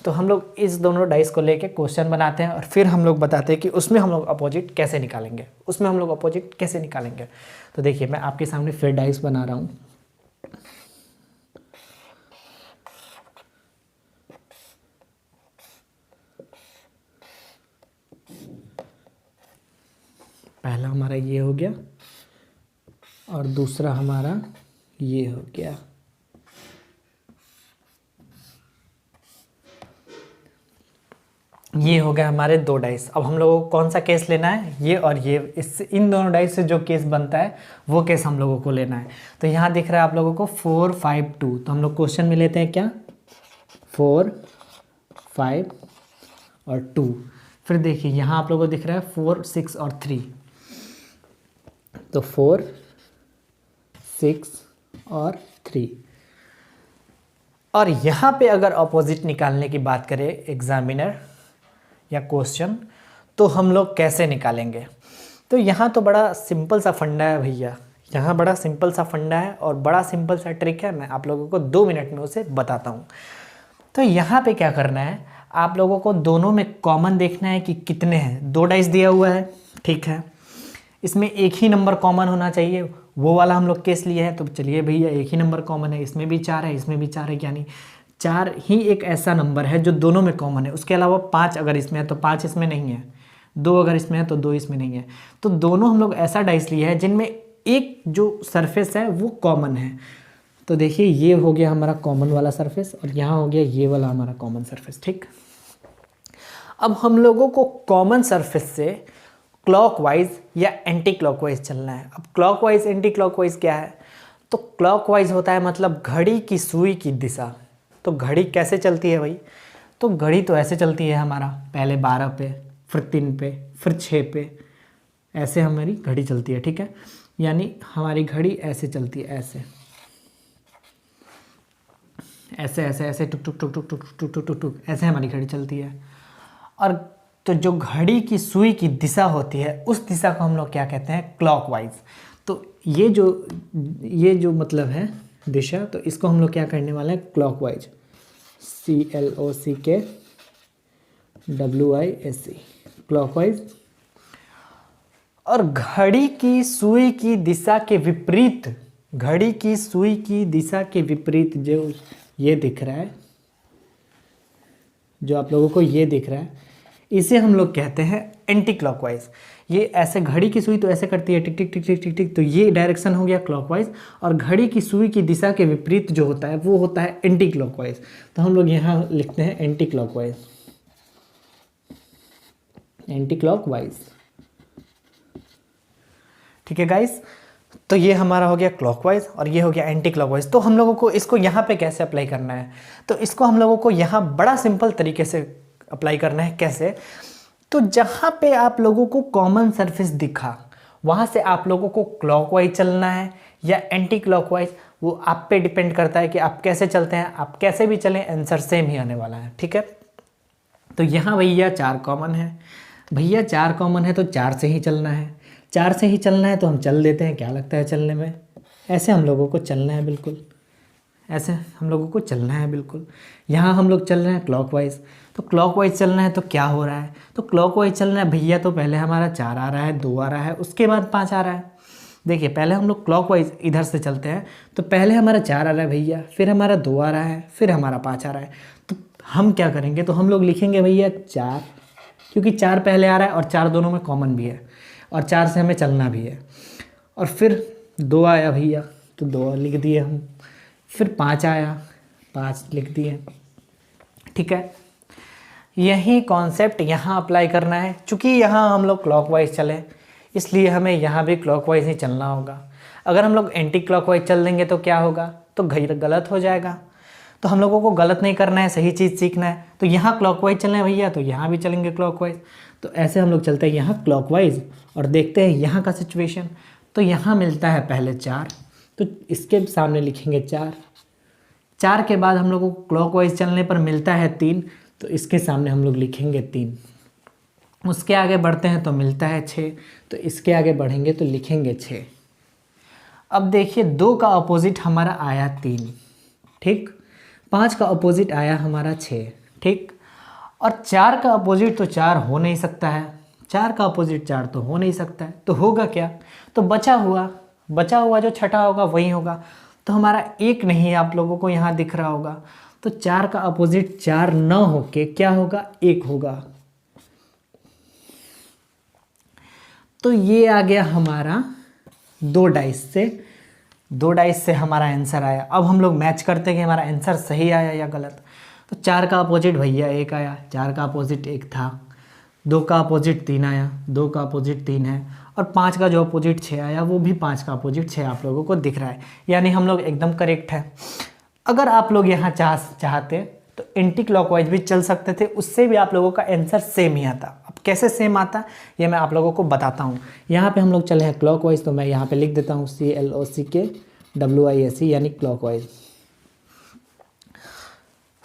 तो हम लोग इस दोनों डाइस को लेके क्वेश्चन बनाते हैं और फिर हम लोग बताते हैं कि उसमें हम लोग अपोजिट कैसे निकालेंगे, तो देखिए मैं आपके सामने फिर डाइस बना रहा हूँ। पहला हमारा ये हो गया और दूसरा हमारा ये हो गया। ये हो गया हमारे 2 डाइस। अब हम लोगों को कौन सा केस लेना है, ये और ये, इससे इन दोनों डाइस से जो केस बनता है वो केस हम लोगों को लेना है। तो यहाँ दिख रहा है आप लोगों को 4 5 2। तो हम लोग क्वेश्चन में लेते हैं क्या, 4 5 और 2। फिर देखिए यहाँ आप लोगों को दिख रहा है 4 6 और 3। तो 4 6 और 3। और यहाँ पे अगर अपोजिट निकालने की बात करें एग्जामिनर या क्वेश्चन, तो हम लोग कैसे निकालेंगे। तो यहाँ तो बड़ा सिंपल सा फंडा है भैया, यहाँ बड़ा सिंपल सा फंडा है और बड़ा सिंपल सा ट्रिक है। मैं आप लोगों को 2 मिनट में उसे बताता हूँ। तो यहाँ पे क्या करना है, आप लोगों को दोनों में कॉमन देखना है कि कितने हैं। 2 डाइस दिया हुआ है, ठीक है, इसमें एक ही नंबर कॉमन होना चाहिए, वो वाला हम लोग केस लिए हैं। तो चलिए भैया एक ही नंबर कॉमन है, इसमें भी 4 है, इसमें भी 4 है, यानी 4 ही एक ऐसा नंबर है जो दोनों में कॉमन है। उसके अलावा 5 अगर इसमें है तो 5 इसमें नहीं है, 2 अगर इसमें है तो 2 इसमें नहीं है। तो दोनों हम लोग ऐसा डाइस लिए है जिनमें एक जो सरफेस है वो कॉमन है। तो देखिए ये हो गया हमारा कॉमन वाला सरफेस और यहाँ हो गया ये वाला हमारा कॉमन सरफेस, ठीक। अब हम लोगों को कॉमन सरफेस से क्लॉकवाइज या एंटी क्लॉकवाइज चलना है। अब क्लॉकवाइज एंटी क्लॉकवाइज क्या है, तो क्लॉकवाइज होता है मतलब घड़ी की सुई की दिशा। तो घड़ी कैसे चलती है भाई, तो घड़ी तो ऐसे चलती है हमारा, पहले 12 पे, फिर 3 पे, फिर 6 पे, ऐसे हमारी घड़ी चलती है, ठीक है। यानी हमारी घड़ी ऐसे चलती है, ऐसे ऐसे ऐसे ऐसे टुक टुक टुक टुक टुक टुक टुक टुक टुक, ऐसे हमारी घड़ी चलती है। और तो जो घड़ी की सुई की दिशा होती है उस दिशा को हम लोग क्या कहते हैं, क्लॉकवाइज। तो ये जो मतलब है दिशा, तो इसको हम लोग क्या करने वाले हैं, क्लॉकवाइज, CLOCKWISE, क्लॉकवाइज। और घड़ी की सुई की दिशा के विपरीत, घड़ी की सुई की दिशा के विपरीत जो ये दिख रहा है, जो आप लोगों को ये दिख रहा है, इसे हम लोग कहते हैं एंटी क्लॉकवाइज। ये ऐसे घड़ी की सुई तो ऐसे करती है टिक टिक टिक टिक टिक टिक, तो ये डायरेक्शन हो गया क्लॉकवाइज। और घड़ी की सुई की दिशा के विपरीत जो होता है वो होता है एंटी क्लॉकवाइज। तो हम लोग यहाँ लिखते हैं एंटी क्लॉकवाइज, एंटी क्लॉकवाइज। ठीक है गाइस, तो ये हमारा हो गया क्लॉकवाइज और ये हो गया एंटी क्लॉकवाइज। तो हम लोगों को इसको यहाँ पे कैसे अप्लाई करना है, तो इसको हम लोगों को यहाँ बड़ा सिंपल तरीके से अप्लाई करना है। कैसे, तो जहाँ पे आप लोगों को कॉमन सरफेस दिखा वहाँ से आप लोगों को क्लॉकवाइज चलना है या एंटी क्लॉकवाइज, वो आप पे डिपेंड करता है कि आप कैसे चलते हैं। आप कैसे भी चलें आंसर सेम ही आने वाला है। ठीक है, तो यहाँ भैया 4 कॉमन है, भैया 4 कॉमन है तो 4 से ही चलना है। 4 से ही चलना है तो हम चल देते हैं, क्या लगता है चलने में, ऐसे हम लोगों को चलना है, बिल्कुल ऐसे हम लोगों को चलना है बिल्कुल। यहाँ हम लोग चल रहे हैं क्लॉकवाइज, तो क्लॉकवाइज चलना है तो क्या हो रहा है, तो क्लॉकवाइज चलना है भैया, तो पहले हमारा 4 आ रहा है, 2 आ रहा है, उसके बाद 5 आ रहा है। देखिए पहले हम लोग क्लॉकवाइज इधर से चलते हैं, तो पहले हमारा 4 आ रहा है भैया, फिर हमारा 2 आ रहा है, फिर हमारा 5 आ रहा है। तो हम क्या करेंगे, तो हम लोग लिखेंगे भैया 4, क्योंकि 4 पहले आ रहा है और 4 दोनों में कॉमन भी है और 4 से हमें चलना भी है। और फिर 2 आया भैया, तो 2 लिख दिए हम, फिर 5 आया, 5 लिख दिए। ठीक है, यही कॉन्सेप्ट यहाँ अप्लाई करना है। चूँकि यहाँ हम लोग क्लॉकवाइज चले इसलिए हमें यहाँ भी क्लॉकवाइज ही चलना होगा। अगर हम लोग एंटी क्लॉकवाइज चल देंगे तो क्या होगा, तो गलत हो जाएगा। तो हम लोगों को गलत नहीं करना है, सही चीज़ सीखना है। तो यहाँ क्लॉकवाइज चलना है भैया, तो यहाँ भी चलेंगे क्लॉकवाइज। तो ऐसे हम लोग चलते हैं यहाँ क्लॉकवाइज और देखते हैं यहाँ का सिचुएशन। तो यहाँ मिलता है पहले 4, तो इसके सामने लिखेंगे 4। 4 के बाद हम लोगों को क्लॉकवाइज चलने पर मिलता है 3, तो इसके सामने हम लोग लिखेंगे 3। उसके आगे बढ़ते हैं तो मिलता है 6, तो इसके आगे बढ़ेंगे तो लिखेंगे 6। अब देखिए 2 का अपोजिट हमारा आया 3, ठीक। 5 का अपोजिट आया हमारा 6, ठीक। और 4 का अपोजिट तो 4 हो नहीं सकता है, 4 का अपोजिट 4 तो हो नहीं सकता है। तो होगा क्या, तो बचा हुआ जो छठा होगा वही होगा। तो हमारा 1 नहीं आप लोगों को यहाँ दिख रहा होगा, तो 4 का अपोजिट 4 न होके क्या होगा, 1 होगा। तो ये आ गया हमारा 2 डाइस से हमारा आंसर आया। अब हम लोग मैच करते हैं कि हमारा आंसर सही आया या गलत। तो 4 का अपोजिट भैया 1 आया, 4 का अपोजिट 1 था। 2 का अपोजिट 3 आया, 2 का अपोजिट 3 है। और 5 का जो अपोजिट 6 आया वो भी 5 का अपोजिट 6 आप लोगों को दिख रहा है, यानी हम लोग एकदम करेक्ट है। अगर आप लोग यहाँ चाहते तो एंटी क्लॉकवाइज भी चल सकते थे, उससे भी आप लोगों का आंसर सेम ही आता। अब कैसे सेम आता ये मैं आप लोगों को बताता हूँ। यहाँ पे हम लोग चले हैं क्लॉकवाइज, तो मैं यहाँ पे लिख देता हूँ CLOCKWISE यानी क्लॉकवाइज।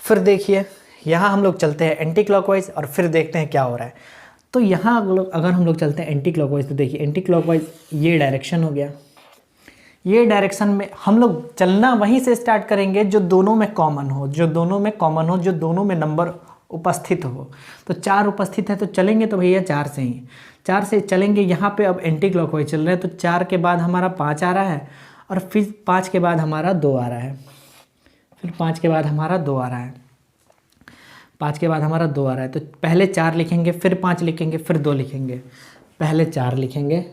फिर देखिए यहाँ हम लोग चलते हैं एंटी क्लॉकवाइज और फिर देखते हैं क्या हो रहा है। तो यहाँ अगर हम लोग चलते हैं एंटी क्लॉकवाइज, तो देखिए एंटी क्लॉकवाइज ये डायरेक्शन हो गया। ये डायरेक्शन में हम लोग चलना वहीं से स्टार्ट करेंगे जो दोनों में कॉमन हो, जो दोनों में नंबर उपस्थित हो। तो 4 उपस्थित है तो चलेंगे तो भैया 4 से ही, 4 से चलेंगे। यहाँ पे अब एंटी क्लॉकवाइज चल रहे हैं, तो 4 के बाद हमारा 5 आ रहा है और फिर 5 के बाद हमारा 2 आ रहा है, फिर 5 के बाद हमारा 2 आ रहा है, 5 के बाद हमारा 2 आ रहा है। तो पहले 4 लिखेंगे, फिर 5 लिखेंगे, फिर 2 लिखेंगे, पहले 4 लिखेंगे,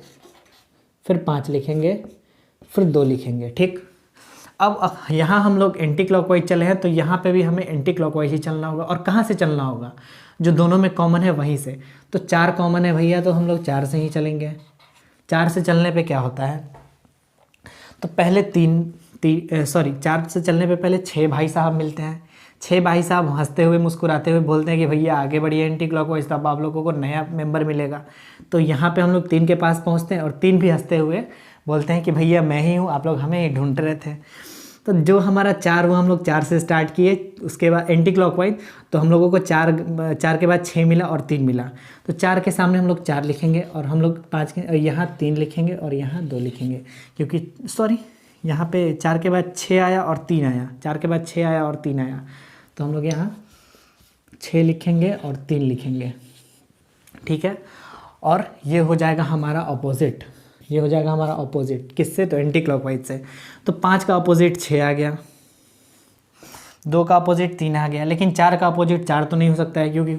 फिर 5 लिखेंगे, फिर 2 लिखेंगे, ठीक। अब यहाँ हम लोग एंटी क्लॉकवाइज चले हैं, तो यहाँ पे भी हमें एंटी क्लॉकवाइज ही चलना होगा। और कहाँ से चलना होगा, जो दोनों में कॉमन है वहीं से। तो 4 कॉमन है भैया, तो हम लोग 4 से ही चलेंगे। 4 से चलने पे क्या होता है, तो पहले 4 से चलने पे पहले 6 भाई साहब मिलते हैं। 6 भाई साहब हंसते हुए मुस्कुराते हुए बोलते हैं कि भैया आगे बढ़िए एंटी क्लॉकवाइज, तब आप लोगों को नया मेंबर मिलेगा। तो यहाँ पे हम लोग 3 के पास पहुँचते हैं और 3 भी हंसते हुए बोलते हैं कि भैया मैं ही हूँ, आप लोग हमें ही ढूंढ रहे थे। तो जो हमारा 4 वो हम लोग 4 से स्टार्ट किए, उसके बाद एंटी क्लॉकवाइज, तो हम लोगों को 4 के बाद 6 मिला और 3 मिला। तो 4 के सामने हम लोग 4 लिखेंगे और हम लोग 5 के यहाँ 3 लिखेंगे और यहाँ 2 लिखेंगे, क्योंकि सॉरी यहाँ पे 4 के बाद 6 आया और 3 आया, 4 के बाद 6 आया और 3 आया, तो हम लोग यहाँ 6 लिखेंगे और 3 लिखेंगे, ठीक है। और ये हो जाएगा हमारा अपोजिट, ये हो जाएगा हमारा अपोजिट किससे, तो एंटी क्लॉकवाइज से। तो 5 का अपोजिट 6 आ गया, 2 का अपोजिट 3 आ गया, लेकिन 4 का अपोजिट 4 तो नहीं हो सकता है, क्योंकि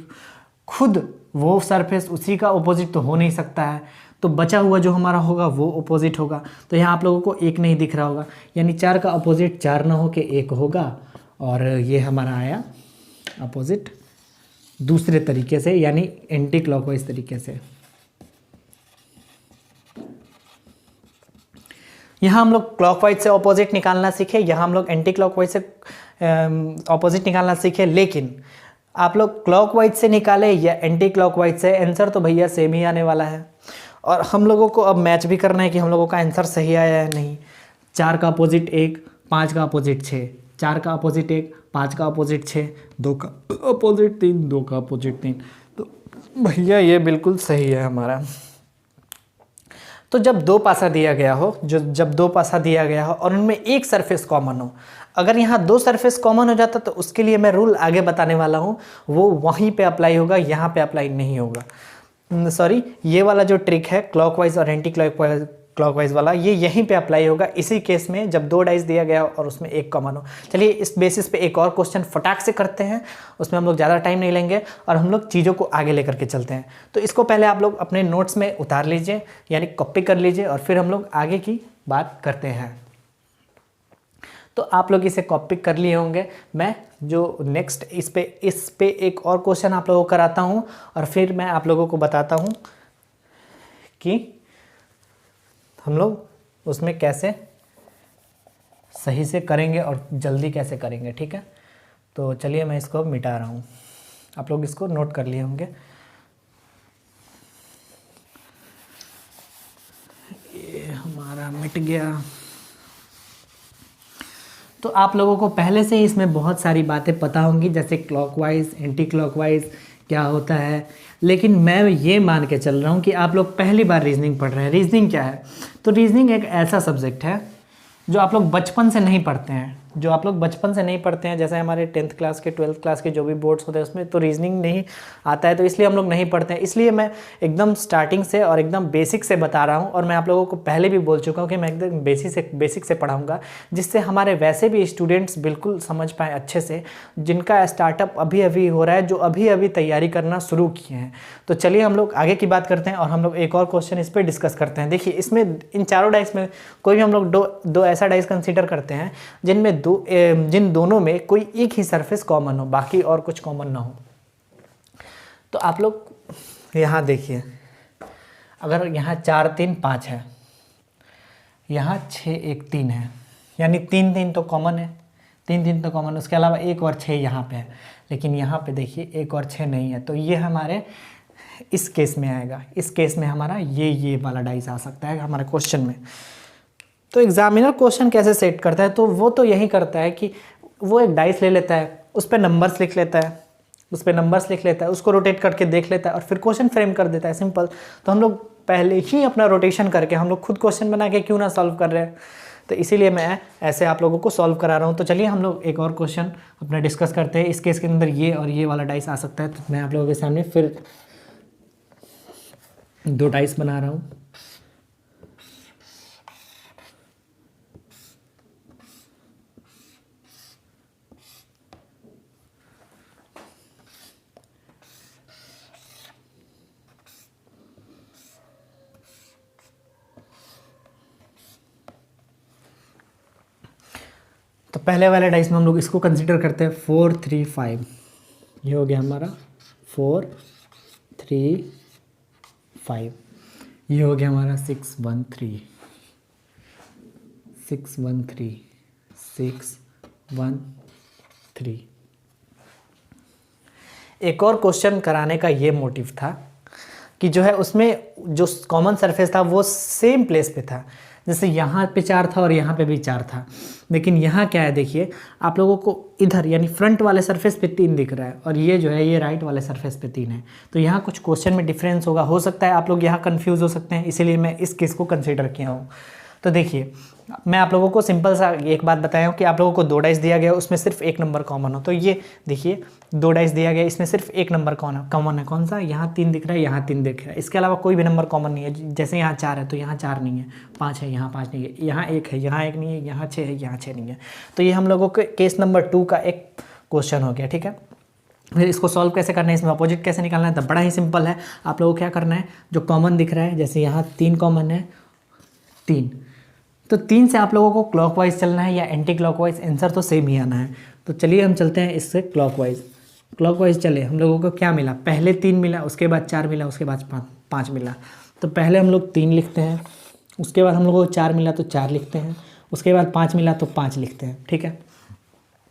खुद वो सरफेस उसी का अपोजिट तो हो नहीं सकता है। तो बचा हुआ जो हमारा होगा वो अपोजिट होगा। तो यहाँ आप लोगों को 1 नहीं दिख रहा होगा, यानी 4 का अपोजिट 4 ना हो के 1 होगा, और ये हमारा आया अपोजिट दूसरे तरीके से, यानी एंटी क्लॉकवाइज तरीके से। यहाँ हम लोग क्लॉकवाइज से ऑपोजिट निकालना सीखे, यहाँ हम लोग एंटी क्लॉकवाइज से ऑपोजिट निकालना सीखे, लेकिन आप लोग क्लॉकवाइज से निकाले या एंटी क्लॉकवाइज से, आंसर तो भैया सेम ही आने वाला है। और हम लोगों को अब मैच भी करना है कि हम लोगों का आंसर सही आया है नहीं। 4 का अपोजिट 1, 5 का अपोजिट 6, 4 का अपोजिट 1, 5 का अपोजिट 6, 2 का अपोजिट 3, 2 का अपोजिट 3, तो भैया ये बिल्कुल सही है हमारा। तो जब 2 पासा दिया गया हो, जब 2 पासा दिया गया हो और उनमें एक सरफेस कॉमन हो, अगर यहाँ 2 सरफेस कॉमन हो जाता तो उसके लिए मैं रूल आगे बताने वाला हूँ, वो वहीं पे अप्लाई होगा, यहाँ पे अप्लाई नहीं होगा। सॉरी, ये वाला जो ट्रिक है क्लॉकवाइज और एंटी क्लॉकवाइज वाला, ये यहीं पे अप्लाई होगा इसी केस में, जब 2 डाइस दिया गया और उसमें एक कॉमन हो। चलिए इस बेसिस पे एक और क्वेश्चन फटाक से करते हैं, उसमें हम लोग ज़्यादा टाइम नहीं लेंगे और हम लोग चीज़ों को आगे लेकर के चलते हैं। तो इसको पहले आप लोग अपने नोट्स में उतार लीजिए, यानी कॉपी कर लीजिए, और फिर हम लोग आगे की बात करते हैं। तो आप लोग इसे कॉपी कर लिए होंगे। मैं जो नेक्स्ट इस पे एक और क्वेश्चन आप लोगों को कराता हूँ, और फिर मैं आप लोगों को बताता हूँ कि हम लोग उसमें कैसे सही से करेंगे और जल्दी कैसे करेंगे, ठीक है। तो चलिए मैं इसको मिटा रहा हूँ, आप लोग इसको नोट कर लिए होंगे। ये हमारा मिट गया। तो आप लोगों को पहले से ही इसमें बहुत सारी बातें पता होंगी, जैसे क्लॉकवाइज, एंटी क्लॉकवाइज क्या होता है, लेकिन मैं ये मान के चल रहा हूँ कि आप लोग पहली बार रीजनिंग पढ़ रहे हैं। रीजनिंग क्या है? तो रीजनिंग एक ऐसा सब्जेक्ट है जो आप लोग बचपन से नहीं पढ़ते हैं, जैसे हमारे 10th क्लास के 12th क्लास के जो भी बोर्ड्स होते हैं उसमें तो रीजनिंग नहीं आता है, तो इसलिए हम लोग नहीं पढ़ते हैं। इसलिए मैं एकदम स्टार्टिंग से और एकदम बेसिक से बता रहा हूँ, और मैं आप लोगों को पहले भी बोल चुका हूँ कि मैं एकदम बेसिक से पढ़ाऊँगा, जिससे हमारे वैसे भी स्टूडेंट्स बिल्कुल समझ पाएँ अच्छे से, जिनका स्टार्टअप अभी अभी हो रहा है, जो अभी अभी तैयारी करना शुरू किए हैं। तो चलिए हम लोग आगे की बात करते हैं और हम लोग एक और क्वेश्चन इस पर डिस्कस करते हैं। देखिए इसमें इन चारों डाइस में कोई भी हम लोग दो ऐसा डाइस कंसीडर करते हैं जिनमें जिन दोनों में कोई एक ही सरफेस कॉमन हो, बाकी और कुछ कॉमन ना हो। तो आप लोग यहाँ देखिए, अगर यहाँ 4 3 5 है, यहाँ 6 1 3 है, यानी 3 3 तो कॉमन है, 3 3 तो कॉमन, उसके अलावा 1 और 6 यहाँ पे है, लेकिन यहाँ पे देखिए 1 और 6 नहीं है। तो ये हमारे इस केस में आएगा, इस केस में हमारा ये वाला डाइस आ सकता है हमारे क्वेश्चन में। तो एग्जामिनर क्वेश्चन कैसे सेट करता है, तो वो तो यही करता है कि वो एक डाइस ले लेता है, उस पर नंबर्स लिख लेता है, उसको रोटेट करके देख लेता है और फिर क्वेश्चन फ्रेम कर देता है, सिंपल। तो हम लोग पहले ही अपना रोटेशन करके हम लोग खुद क्वेश्चन बना के क्यों ना सॉल्व कर रहे हैं, तो इसीलिए मैं ऐसे आप लोगों को सॉल्व करा रहा हूँ। तो चलिए हम लोग एक और क्वेश्चन अपना डिस्कस करते हैं। इस केस के अंदर ये और ये वाला डाइस आ सकता है, तो मैं आप लोगों के सामने फिर 2 डाइस बना रहा हूँ। तो पहले वाले डाइस में हम लोग इसको कंसीडर करते हैं 4 3 5, ये हो गया हमारा 4 3 5, ये हो गया हमारा 6 1 3 6 1 3 6 1 3। एक और क्वेश्चन कराने का ये मोटिव था कि जो है उसमें जो कॉमन सरफेस था वो सेम प्लेस पे था, जैसे यहाँ पे 4 था और यहाँ पे भी 4 था, लेकिन यहाँ क्या है देखिए, आप लोगों को इधर यानी फ्रंट वाले सरफेस पे 3 दिख रहा है और ये जो है ये राइट वाले सरफेस पे 3 है। तो यहाँ कुछ क्वेश्चन में डिफरेंस होगा, हो सकता है आप लोग यहाँ कन्फ्यूज़ हो सकते हैं, इसीलिए मैं इस केस को कंसिडर किया हूँ। तो देखिए मैं आप लोगों को सिंपल सा एक बात बताया हूँ कि आप लोगों को 2 डाइस दिया गया, उसमें सिर्फ 1 नंबर कॉमन हो। तो ये देखिए 2 डाइस दिया गया, इसमें सिर्फ 1 नंबर कॉमन है। कौन सा? यहाँ 3 दिख रहा है, यहाँ 3 दिख रहा है, इसके अलावा कोई भी नंबर कॉमन नहीं है। जैसे यहाँ 4 है तो यहाँ 4 नहीं है, 5 है यहाँ 5 नहीं है, यहाँ 1 है यहाँ 1 नहीं है, यहाँ 6 है यहाँ 6 नहीं है। तो ये हम लोगों के केस नंबर 2 का एक क्वेश्चन हो गया, ठीक है। फिर इसको सॉल्व कैसे करना है, इसमें अपोजिट कैसे निकालना है, तो बड़ा ही सिंपल है। आप लोगों को क्या करना है, जो कॉमन दिख रहा है, जैसे यहाँ 3 कॉमन है 3, तो 3 से आप लोगों को क्लॉकवाइज चलना है या एंटी क्लॉकवाइज, आंसर तो सेम ही आना है। तो चलिए हम चलते हैं इससे क्लॉकवाइज चले। हम लोगों को क्या मिला, पहले 3 मिला, उसके बाद 4 मिला, उसके बाद 5 मिला। तो पहले हम लोग 3 लिखते हैं, उसके बाद हम लोगों को 4 मिला तो 4 लिखते हैं, उसके बाद 5 मिला तो 5 लिखते हैं, ठीक है।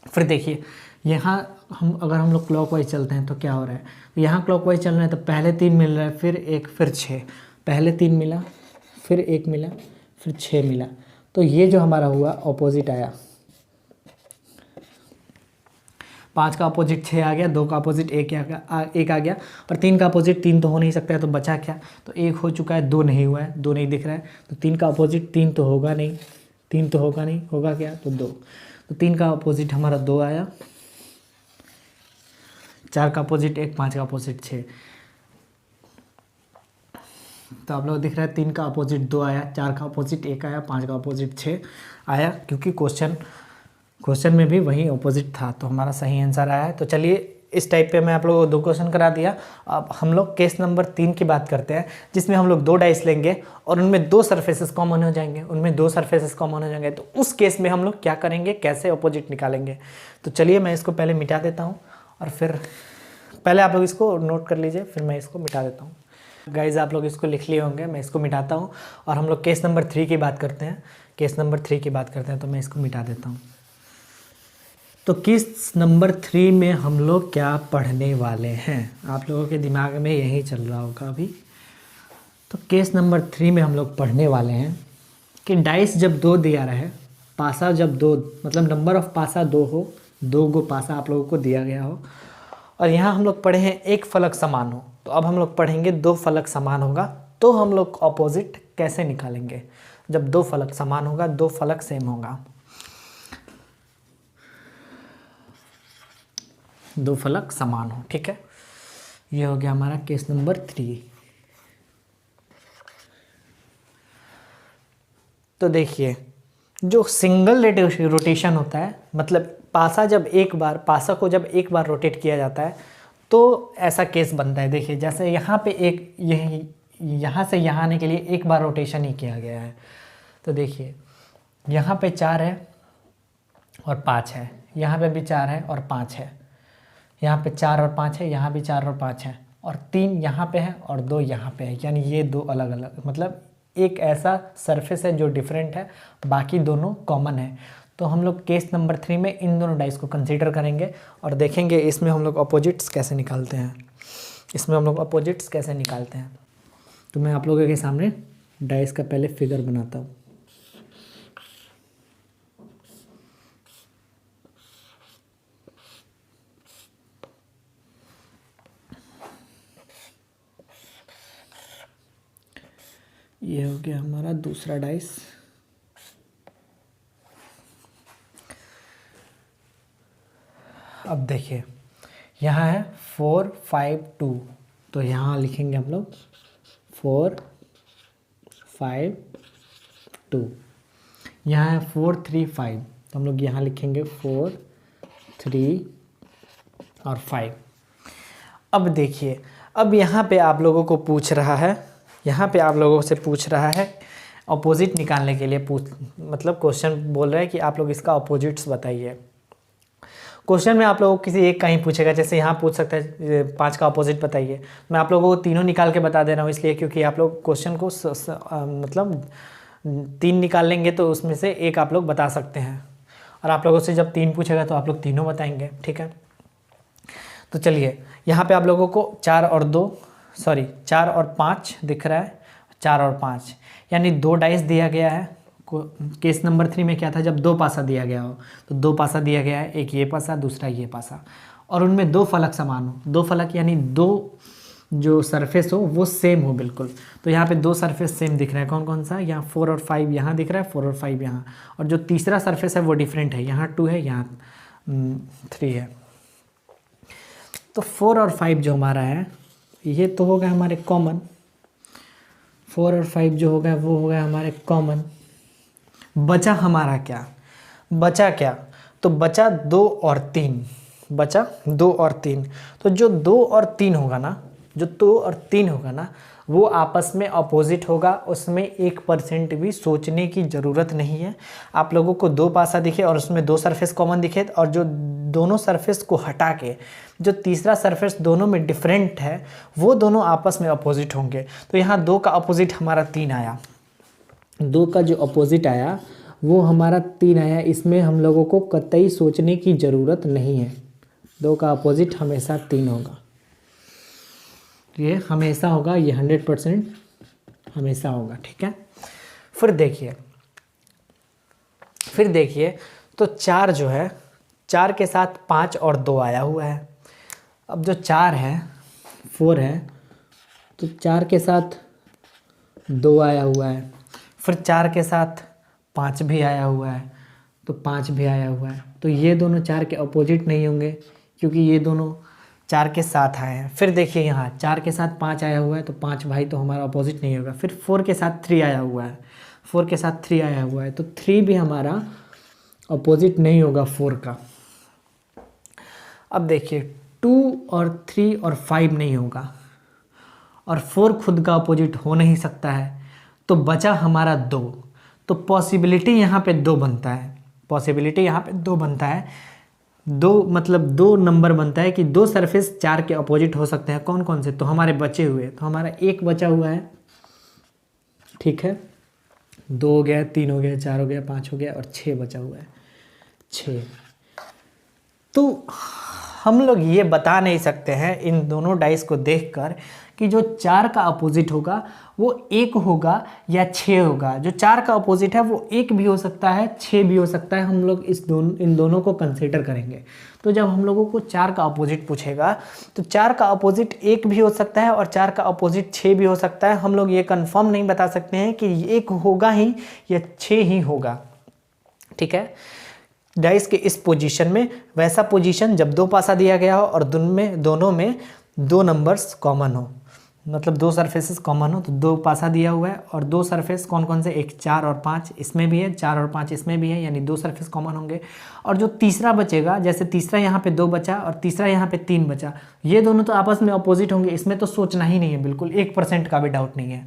फिर देखिए यहाँ अगर हम लोग क्लॉकवाइज चलते हैं तो क्या हो रहा है, यहाँ क्लॉकवाइज चल रहा है तो पहले 3 मिल रहा है, फिर 1, फिर 6, पहले 3 मिला, फिर 1 मिला, फिर 6 मिला। तो ये जो हमारा हुआ ऑपोजिट आया, 5 का अपोजिट 6 आ गया, 2 का अपोजिट 1 आ गया और 3 का अपोजिट 3 तो हो नहीं सकता है, तो बचा क्या, तो 1 हो चुका है, 2 नहीं हुआ है, 2 नहीं दिख रहा है, तो 3 का अपोजिट 3 तो होगा नहीं, 3 तो होगा नहीं, होगा क्या, तो 2। तो 3 का अपोजिट हमारा 2 आया, 4 का अपोजिट 1, 5 का अपोजिट 6। तो आप लोग दिख रहा है 3 का अपोजिट 2 आया, 4 का अपोजिट 1 आया, 5 का अपोजिट 6 आया, क्योंकि क्वेश्चन में भी वही अपोजिट था, तो हमारा सही आंसर आया है। तो चलिए इस टाइप पे मैं आप लोगों को 2 क्वेश्चन करा दिया। अब हम लोग केस नंबर 3 की बात करते हैं, जिसमें हम लोग 2 डाइस लेंगे और उनमें 2 सरफेसेस कॉमन हो जाएंगे। तो उस केस में हम लोग क्या करेंगे, कैसे अपोजिट निकालेंगे। तो चलिए मैं इसको पहले मिटा देता हूँ और फिर पहले आप लोग इसको नोट कर लीजिए, फिर मैं इसको मिटा देता हूँ। गाइज आप लोग इसको लिख लिए होंगे, मैं इसको मिटाता हूँ और हम लोग केस नंबर 3 की बात करते हैं। तो मैं इसको मिटा देता हूँ। तो केस नंबर 3 में हम लोग क्या पढ़ने वाले हैं, आप लोगों के दिमाग में यही चल रहा होगा अभी। तो केस नंबर 3 में हम लोग पढ़ने वाले हैं कि डाइस जब 2 दिया रहे, पासा जब 2 मतलब नंबर ऑफ पासा 2 हो, 2 गो पासा आप लोगों को दिया गया हो, और यहाँ हम लोग पढ़े हैं एक फलक समान हो। तो अब हम लोग पढ़ेंगे 2 फलक समान होगा तो हम लोग अपोजिट कैसे निकालेंगे। जब 2 फलक समान होगा, 2 फलक सेम होगा, 2 फलक समान हो, ठीक है। ये हो गया हमारा केस नंबर 3। तो देखिए जो सिंगल रोटेशन होता है, मतलब पासा को जब एक बार रोटेट किया जाता है तो ऐसा केस बनता है। देखिए जैसे यहाँ पे यहाँ से यहाँ आने के लिए एक बार रोटेशन ही किया गया है। तो देखिए यहाँ पे 4 है और 5 है, यहाँ पे भी 4 है और 5 है, यहाँ पे 4 और 5 है, यहाँ भी 4 और 5 है, और 3 यहाँ पे है और 2 यहाँ पे है, यानी ये 2 अलग अलग, मतलब एक ऐसा सरफेस है जो डिफरेंट है, बाकी दोनों कॉमन है। तो हम लोग केस नंबर 3 में इन दोनों डाइस को कंसीडर करेंगे और देखेंगे इसमें हम लोग अपोजिट्स कैसे निकालते हैं। तो मैं आप लोगों के सामने डाइस का पहले फिगर बनाता हूँ। ये हो गया हमारा दूसरा डाइस। अब देखिए यहाँ है 4 5 2, तो यहाँ लिखेंगे हम लोग 4 5 2। यहाँ है 4 3 5, तो हम लोग यहाँ लिखेंगे 4 3 और 5। अब देखिए अब यहाँ पे आप लोगों को पूछ रहा है, अपोजिट निकालने के लिए मतलब क्वेश्चन बोल रहा है कि आप लोग इसका अपोजिट्स बताइए। क्वेश्चन में आप लोगों को किसी एक का ही पूछेगा, जैसे यहाँ पूछ सकता है 5 का अपोजिट बताइए। मैं आप लोगों को तीनों निकाल के बता दे रहा हूँ इसलिए क्योंकि आप लोग क्वेश्चन को मतलब 3 निकाल लेंगे तो उसमें से एक आप लोग बता सकते हैं, और आप लोगों से जब 3 पूछेगा तो आप लोग तीनों बताएंगे, ठीक है। तो चलिए यहाँ पे आप लोगों को 4 और 5 दिख रहा है, 4 और 5 यानी 2 डाइस दिया गया है केस नंबर 3 में क्या था, जब 2 पासा दिया गया हो, तो 2 पासा दिया गया है, एक ये पासा दूसरा ये पासा, और उनमें 2 फलक समान हो, 2 फलक यानी 2 जो सरफेस हो वो सेम हो बिल्कुल। तो यहाँ पे 2 सरफेस सेम दिख रहा है, कौन कौन सा, यहाँ 4 और 5 यहाँ दिख रहा है, 4 और 5 यहाँ, और जो तीसरा सरफेस है वो डिफरेंट है, यहाँ 2 है यहाँ 3 है। तो 4 और 5 जो हमारा है ये तो हो गया हमारे कॉमन, 4 और 5 जो हो गया वो हो गया हमारे कॉमन। बचा हमारा क्या, बचा क्या, तो बचा 2 और 3, बचा 2 और 3। तो जो 2 और 3 होगा ना, जो 2 और 3 होगा ना, वो आपस में अपोजिट होगा, उसमें 1% भी सोचने की ज़रूरत नहीं है। आप लोगों को 2 पासा दिखे और उसमें 2 सरफेस कॉमन दिखे, और जो दोनों सरफेस को हटा के जो तीसरा सरफेस दोनों में डिफरेंट है वो दोनों आपस में अपोजिट होंगे। तो यहाँ 2 का अपोजिट हमारा 3 आया, 2 का जो अपोजिट आया वो हमारा 3 आया। इसमें हम लोगों को कतई सोचने की ज़रूरत नहीं है, 2 का अपोजिट हमेशा 3 होगा, ये हमेशा होगा, ये 100% हमेशा होगा, ठीक है। फिर देखिए तो 4 जो है, 4 के साथ 5 और 2 आया हुआ है। अब जो 4 है 4 है, तो 4 के साथ 2 आया हुआ है, फिर 4 के साथ 5 भी आया हुआ है, तो 5 भी आया हुआ है। तो ये दोनों 4 के अपोजिट नहीं होंगे क्योंकि ये दोनों 4 के साथ आए हैं। फिर देखिए यहाँ 4 के साथ 5 आया हुआ है, तो 5 भाई तो हमारा अपोजिट नहीं होगा। फिर 4 के साथ 3 आया हुआ है, 4 के साथ 3 आया हुआ है, तो 3 भी हमारा अपोजिट नहीं होगा 4 का। अब देखिए 2 और 3 और 5 नहीं होगा, और 4 खुद का अपोजिट हो नहीं सकता है, तो बचा हमारा 2। तो पॉसिबिलिटी यहाँ पे 2 बनता है, पॉसिबिलिटी यहाँ पे 2 बनता है, 2 मतलब 2 नंबर बनता है कि 2 सरफेस 4 के अपोजिट हो सकते हैं। कौन कौन से, तो हमारे बचे हुए, तो हमारा 1 बचा हुआ है, ठीक है, 2 हो गया, 3 हो गया, 4 हो गया, 5 हो गया, और 6 बचा हुआ है, 6। तो हम लोग ये बता नहीं सकते हैं इन दोनों डाइस को देखकर कि जो 4 का अपोजिट होगा वो 1 होगा या 6 होगा। जो 4 का अपोजिट है वो 1 भी हो सकता है, 6 भी हो सकता है। हम लोग इन दोनों को कंसीडर करेंगे। तो जब हम लोगों को 4 का अपोजिट पूछेगा तो 4 का अपोजिट 1 भी हो सकता है और 4 का अपोजिट 6 भी हो सकता है। हम लोग ये कंफर्म नहीं बता सकते हैं कि 1 होगा ही या 6 ही होगा, ठीक है। डाइस के इस पोजीशन में, वैसा पोजीशन जब 2 पासा दिया गया हो और दोनों में 2 नंबर्स कॉमन हो, मतलब 2 सरफेसेस कॉमन हो, तो 2 पासा दिया हुआ है और 2 सरफेस कौन कौन से, एक 4 और 5 इसमें भी है, 4 और 5 इसमें भी है, यानी 2 सरफेस कॉमन होंगे। और जो तीसरा बचेगा, जैसे तीसरा यहाँ पे 2 बचा और तीसरा यहाँ पे 3 बचा, ये दोनों तो आपस में अपोजिट होंगे, इसमें तो सोचना ही नहीं है, बिल्कुल 1% का भी डाउट नहीं है।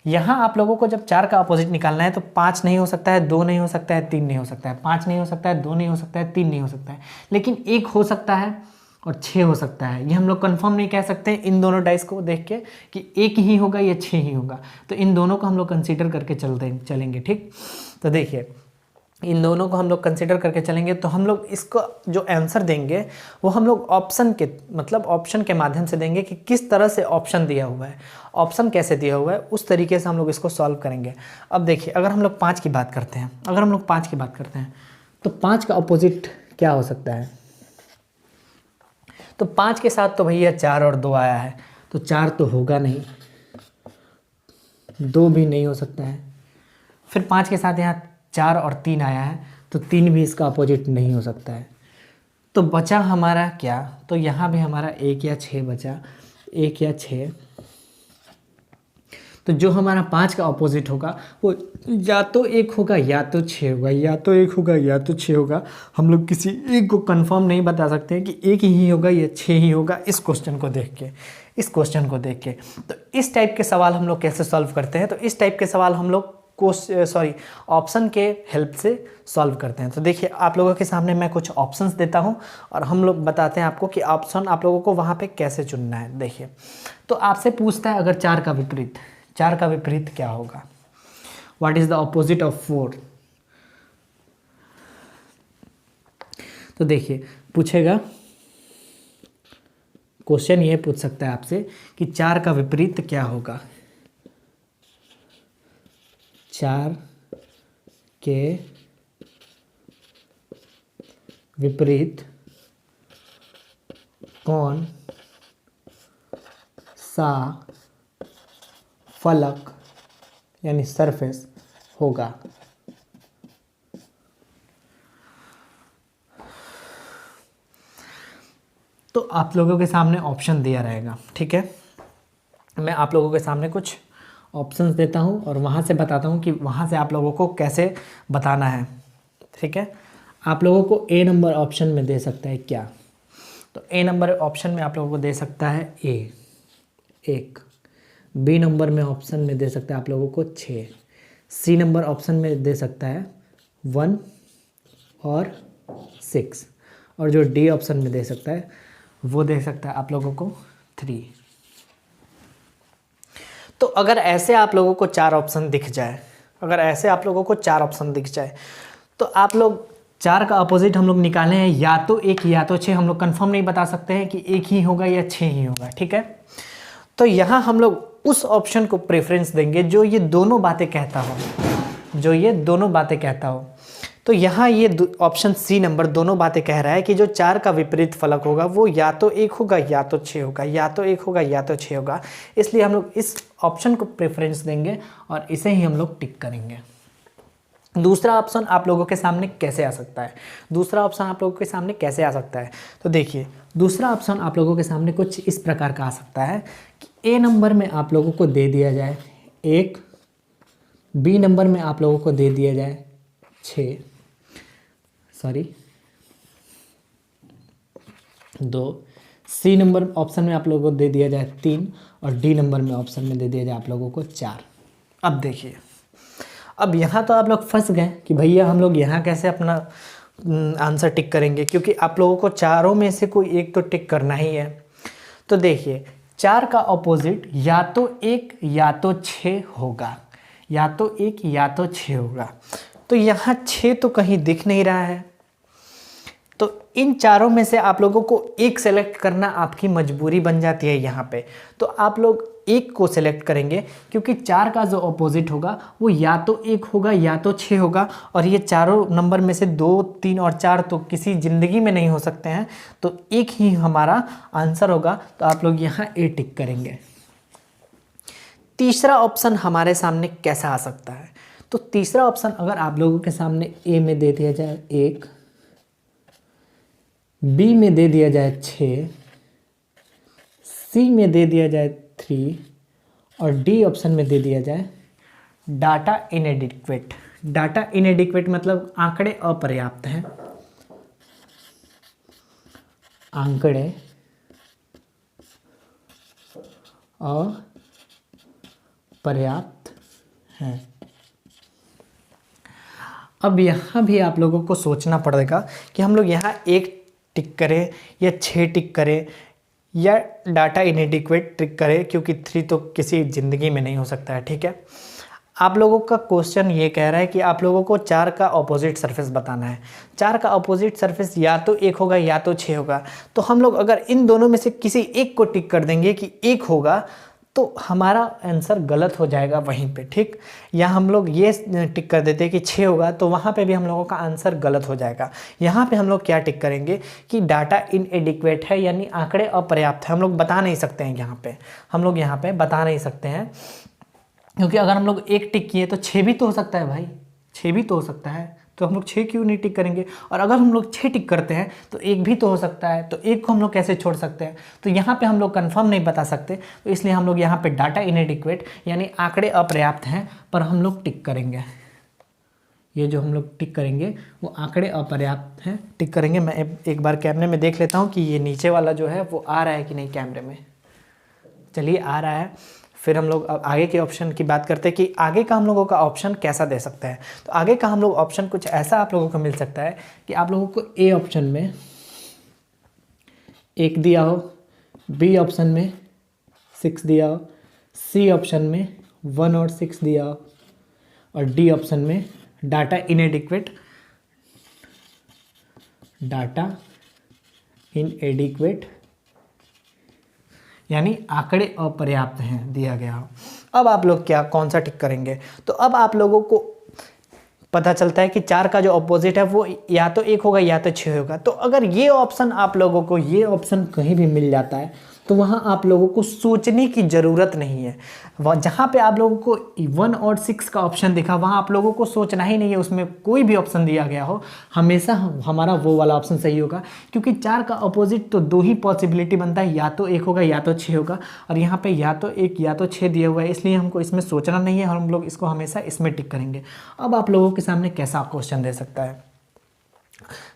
यहाँ आप लोगों को जब 4 का अपोजिट निकालना है तो 5 नहीं हो सकता है, 2 नहीं हो सकता है, 3 नहीं हो सकता है, 5 नहीं हो सकता है, 2 नहीं हो सकता है, 3 नहीं हो सकता है, लेकिन 1 हो सकता है और 6 हो सकता है। ये हम लोग कंफर्म नहीं कह सकते इन दोनों डाइस को देख के कि 1 ही होगा या 6 ही होगा। तो इन दोनों को हम लोग कंसीडर करके चलेंगे, ठीक। तो देखिए इन दोनों को हम लोग कंसिडर करके चलेंगे, तो हम लोग इसको जो आंसर देंगे वो हम लोग ऑप्शन के माध्यम से देंगे कि किस तरह से ऑप्शन दिया हुआ है, ऑप्शन कैसे दिया हुआ है, उस तरीके से हम लोग इसको सॉल्व करेंगे। अब देखिए अगर हम लोग 5 की बात करते हैं, तो 5 का अपोजिट क्या हो सकता है, तो 5 के साथ तो भैया 4 और 2 आया है, तो 4 तो होगा नहीं, 2 भी नहीं हो सकता है। फिर 5 के साथ यहाँ 4 और 3 आया है, तो 3 भी इसका अपोजिट नहीं हो सकता है। तो बचा हमारा क्या, तो यहाँ भी हमारा 1 या 6 बचा, 1 या 6। तो जो हमारा 5 का अपोजिट होगा वो या तो 1 होगा या तो 6 होगा, या तो 1 होगा या तो 6 होगा। हम लोग किसी एक को कंफर्म नहीं बता सकते हैं कि 1 ही होगा या 6 ही होगा इस क्वेश्चन को देख के, तो इस टाइप के सवाल हम लोग कैसे सॉल्व करते हैं, तो इस टाइप के सवाल हम लोग ऑप्शन के हेल्प से सॉल्व करते हैं। तो देखिए आप लोगों के सामने मैं कुछ ऑप्शंस देता हूं और हम लोग बताते हैं आपको कि ऑप्शन आप लोगों को वहां पे कैसे चुनना है। देखिए तो आपसे पूछता है अगर 4 का विपरीत क्या होगा, what is the opposite of 4। तो देखिए पूछेगा, क्वेश्चन ये पूछ सकता है आपसे कि 4 का विपरीत क्या होगा, 4 के विपरीत कौन सा फलक यानी सरफेस होगा। तो आप लोगों के सामने ऑप्शन दिया रहेगा, ठीक है। मैं आप लोगों के सामने कुछ ऑप्शंस देता हूँ और वहाँ से बताता हूँ कि वहाँ से आप लोगों को कैसे बताना है, ठीक है। आप लोगों को ए नंबर ऑप्शन में दे सकता है क्या, तो ए नंबर ऑप्शन में आप लोगों को दे सकता है ए, एक। बी नंबर में ऑप्शन में दे सकता है आप लोगों को 6। सी नंबर ऑप्शन में दे सकता है 1 और 6। और जो डी ऑप्शन में दे सकता है वो दे सकता है आप लोगों को 3। तो अगर ऐसे आप लोगों को 4 ऑप्शन दिख जाए, अगर ऐसे आप लोगों को 4 ऑप्शन दिख जाए, तो आप लोग 4 का अपोजिट हम लोग निकाले हैं, या तो 1 या तो 6। हम लोग कंफर्म नहीं बता सकते हैं कि 1 ही होगा या 6 ही होगा, ठीक है। तो यहाँ हम लोग उस ऑप्शन को प्रेफरेंस देंगे जो ये दोनों बातें कहता हो, जो ये दोनों बातें कहता हो। तो यहाँ ये ऑप्शन सी नंबर दोनों बातें कह रहा है कि जो 4 का विपरीत फलक होगा वो या तो 1 होगा या तो 6 होगा, या तो 1 होगा या तो 6 होगा। इसलिए हम लोग इस ऑप्शन को प्रेफरेंस देंगे और इसे ही हम लोग टिक करेंगे। दूसरा ऑप्शन आप लोगों के सामने कैसे आ सकता है, दूसरा ऑप्शन आप लोगों के सामने कैसे आ सकता है, तो देखिए दूसरा ऑप्शन आप लोगों के सामने कुछ इस प्रकार का आ सकता है कि ए नंबर में आप लोगों को दे दिया जाए 1, बी नंबर में आप लोगों को दे दिया जाए 2, सी नंबर ऑप्शन में आप लोगों को दे दिया जाए 3 और डी नंबर में ऑप्शन में दे दिया जाए आप लोगों को 4। अब देखिए, अब यहाँ तो आप लोग फंस गए कि भैया हम लोग यहाँ कैसे अपना आंसर टिक करेंगे, क्योंकि आप लोगों को चारों में से कोई एक तो टिक करना ही है। तो देखिए 4 का ऑपोजिट या तो 1 या तो 6 होगा, या तो 1 या तो 6 होगा। तो यहाँ 6 तो कहीं दिख नहीं रहा है, तो इन चारों में से आप लोगों को एक सेलेक्ट करना आपकी मजबूरी बन जाती है यहाँ पे। तो आप लोग एक को सेलेक्ट करेंगे, क्योंकि 4 का जो ऑपोजिट होगा वो या तो 1 होगा या तो 6 होगा, और ये चारों नंबर में से 2, 3 और 4 तो किसी ज़िंदगी में नहीं हो सकते हैं, तो एक ही हमारा आंसर होगा। तो आप लोग यहाँ ए टिक करेंगे। तीसरा ऑप्शन हमारे सामने कैसा आ सकता है, तो तीसरा ऑप्शन अगर आप लोगों के सामने ए में दे दिया जाए 1, बी में दे दिया जाए 6, सी में दे दिया जाए 3 और डी ऑप्शन में दे दिया जाए डाटा इनएडिक्वेट। डाटा इनएडिक्वेट मतलब आंकड़े अपर्याप्त हैं, आंकड़े अपर्याप्त हैं। अब यहाँ भी आप लोगों को सोचना पड़ेगा कि हम लोग यहाँ 1 टिक करें या 6 टिक करें या डाटा इनएडिक्वेट टिक करें, क्योंकि 3 तो किसी ज़िंदगी में नहीं हो सकता है, ठीक है। आप लोगों का क्वेश्चन ये कह रहा है कि आप लोगों को 4 का ऑपोजिट सरफेस बताना है। 4 का ऑपोजिट सरफेस या तो 1 होगा या तो 6 होगा। तो हम लोग अगर इन दोनों में से किसी एक को टिक कर देंगे कि 1 होगा, तो हमारा आंसर गलत हो जाएगा वहीं पे, ठीक। या हम लोग ये टिक कर देते कि 6 होगा, तो वहाँ पे भी हम लोगों का आंसर गलत हो जाएगा। यहाँ पे हम लोग क्या टिक करेंगे कि डाटा इनएडिक्वेट है, यानी आंकड़े अपर्याप्त है। हम लोग बता नहीं सकते हैं यहाँ पे, हम लोग यहाँ पे बता नहीं सकते हैं, क्योंकि अगर हम लोग 1 टिक किए तो 6 भी तो हो सकता है भाई, 6 भी तो हो सकता है। तो हम लोग 6 क्यों नहीं टिक करेंगे, और अगर हम लोग 6 टिक करते हैं तो 1 भी तो हो सकता है, तो 1 को हम लोग कैसे छोड़ सकते हैं। तो यहाँ पे हम लोग कंफर्म नहीं बता सकते, तो इसलिए हम लोग यहाँ पे डाटा इनएडिक्वेट यानी आंकड़े अपर्याप्त हैं पर हम लोग टिक करेंगे। ये जो हम लोग टिक करेंगे वो आंकड़े अपर्याप्त हैं, टिक करेंगे। मैं एक बार कैमरे में देख लेता हूँ कि ये नीचे वाला जो है वो आ रहा है कि नहीं कैमरे में। चलिए आ रहा है। फिर हम लोग अब आगे के ऑप्शन की बात करते हैं कि आगे का हम लोगों का ऑप्शन कैसा दे सकता है। तो आगे का हम लोग ऑप्शन कुछ ऐसा आप लोगों को मिल सकता है कि आप लोगों को ए ऑप्शन में 1 दिया हो, बी ऑप्शन में 6 दिया हो, सी ऑप्शन में 1 और 6 दिया हो, और डी ऑप्शन में डाटा इनएडिक्वेट यानी आंकड़े अपर्याप्त हैं दिया गया हो। अब आप लोग कौन सा टिक करेंगे, तो अब आप लोगों को पता चलता है कि 4 का जो अपोजिट है वो या तो 1 होगा या तो 6 होगा। तो अगर ये ऑप्शन आप लोगों को, ये ऑप्शन कहीं भी मिल जाता है तो वहाँ आप लोगों को सोचने की ज़रूरत नहीं है। जहाँ पे आप लोगों को 1 और 6 का ऑप्शन दिखा वहाँ आप लोगों को सोचना ही नहीं है, उसमें कोई भी ऑप्शन दिया गया हो हमेशा हमारा वो वाला ऑप्शन सही होगा, क्योंकि 4 का अपोजिट तो 2 ही पॉसिबिलिटी बनता है, या तो 1 होगा या तो 6 होगा, और यहाँ पे या तो 1 या तो 6 दिया हुआ है, इसलिए हमको इसमें सोचना नहीं है और हम लोग इसको हमेशा इसमें टिक करेंगे। अब आप लोगों के सामने कैसा क्वेश्चन दे सकता है,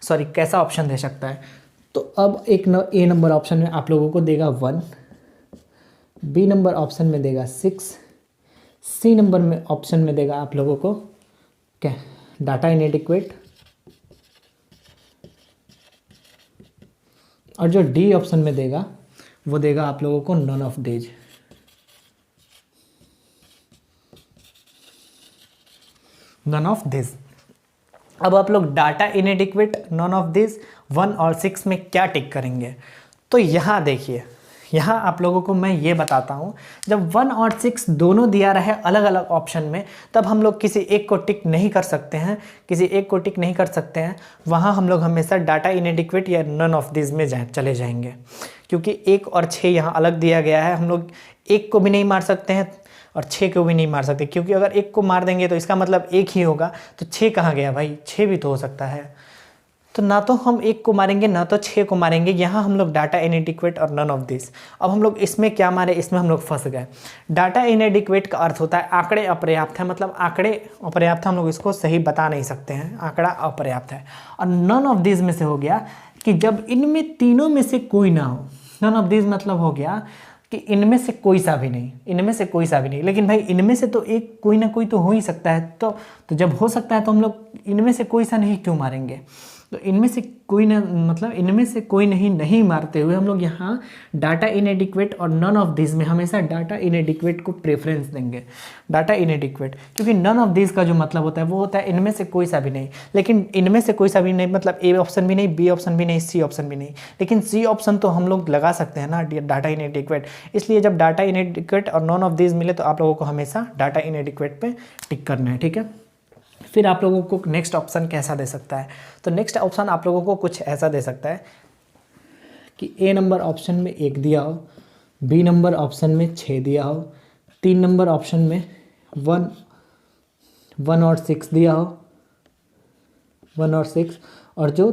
सॉरी कैसा ऑप्शन दे सकता है, तो अब ए नंबर ऑप्शन में आप लोगों को देगा 1, बी नंबर ऑप्शन में देगा 6, सी नंबर में ऑप्शन में देगा आप लोगों को क्या, डाटा इनएडिक्वेट, और जो डी ऑप्शन में देगा वो देगा आप लोगों को none of these. None of this. अब आप लोग data inadequate, none of this, 1 और 6 में क्या टिक करेंगे, तो यहाँ देखिए, यहाँ आप लोगों को मैं ये बताता हूँ, जब 1 और 6 दोनों दिया रहे अलग अलग ऑप्शन में, तब हम लोग किसी एक को टिक नहीं कर सकते हैं, किसी एक को टिक नहीं कर सकते हैं, वहाँ हम लोग हमेशा डाटा इनएडिक्वेट या नन ऑफ दिस में चले जाएंगे, क्योंकि 1 और 6 यहाँ अलग दिया गया है। हम लोग 1 को भी नहीं मार सकते हैं और 6 को भी नहीं मार सकते, क्योंकि अगर 1 को मार देंगे तो इसका मतलब 1 ही होगा, तो 6 कहाँ गया भाई, 6 भी तो हो सकता है। तो ना तो हम 1 को मारेंगे ना तो 6 को मारेंगे, यहाँ हम लोग डाटा इनएडिक्वेट और नन ऑफ दिस। अब हम लोग इसमें क्या मारे, इसमें हम लोग फंस गए। डाटा इनएडिक्वेट का अर्थ होता है आंकड़े अपर्याप्त है, मतलब आंकड़े अपर्याप्त है, हम लोग इसको सही बता नहीं सकते हैं, आंकड़ा अपर्याप्त है। और नन ऑफ दिस में से हो गया कि जब इनमें तीनों में से कोई ना हो, नन ऑफ दिस मतलब हो गया कि इनमें से कोई सा भी नहीं, इनमें से कोई सा भी नहीं, लेकिन भाई इनमें से तो एक कोई ना कोई तो हो ही सकता है, तो जब हो सकता है तो हम लोग इनमें से कोई सा नहीं क्यों मारेंगे, तो इनमें से कोई ना, मतलब इनमें से कोई नहीं मारते हुए हम लोग यहाँ डाटा इनएडिक्वेट और नन ऑफ दिस में हमेशा डाटा इनएडिक्वेट को प्रेफरेंस देंगे। डाटा इनएडिक्वेट, क्योंकि नन ऑफ दिस का जो मतलब होता है वो होता है इनमें से कोई सा भी नहीं, लेकिन इनमें से कोई सा भी नहीं मतलब ए ऑप्शन भी नहीं, बी ऑप्शन भी नहीं, सी ऑप्शन भी नहीं, लेकिन सी ऑप्शन तो हम लोग लगा सकते हैं ना डाटा इनएडिक्वेट। इसलिए जब डाटा इनएडिक्वेट और नन ऑफ दिस मिले तो आप लोगों को हमेशा डाटा इनएडिक्वेट पे टिक करना है, ठीक है। फिर आप लोगों को नेक्स्ट ऑप्शन कैसा दे सकता है, तो नेक्स्ट ऑप्शन आप लोगों को कुछ ऐसा दे सकता है कि ए नंबर ऑप्शन में 1 दिया हो, बी नंबर ऑप्शन में 6 दिया हो, 3 नंबर ऑप्शन में 1 और 6 दिया हो, 1 और 6, और जो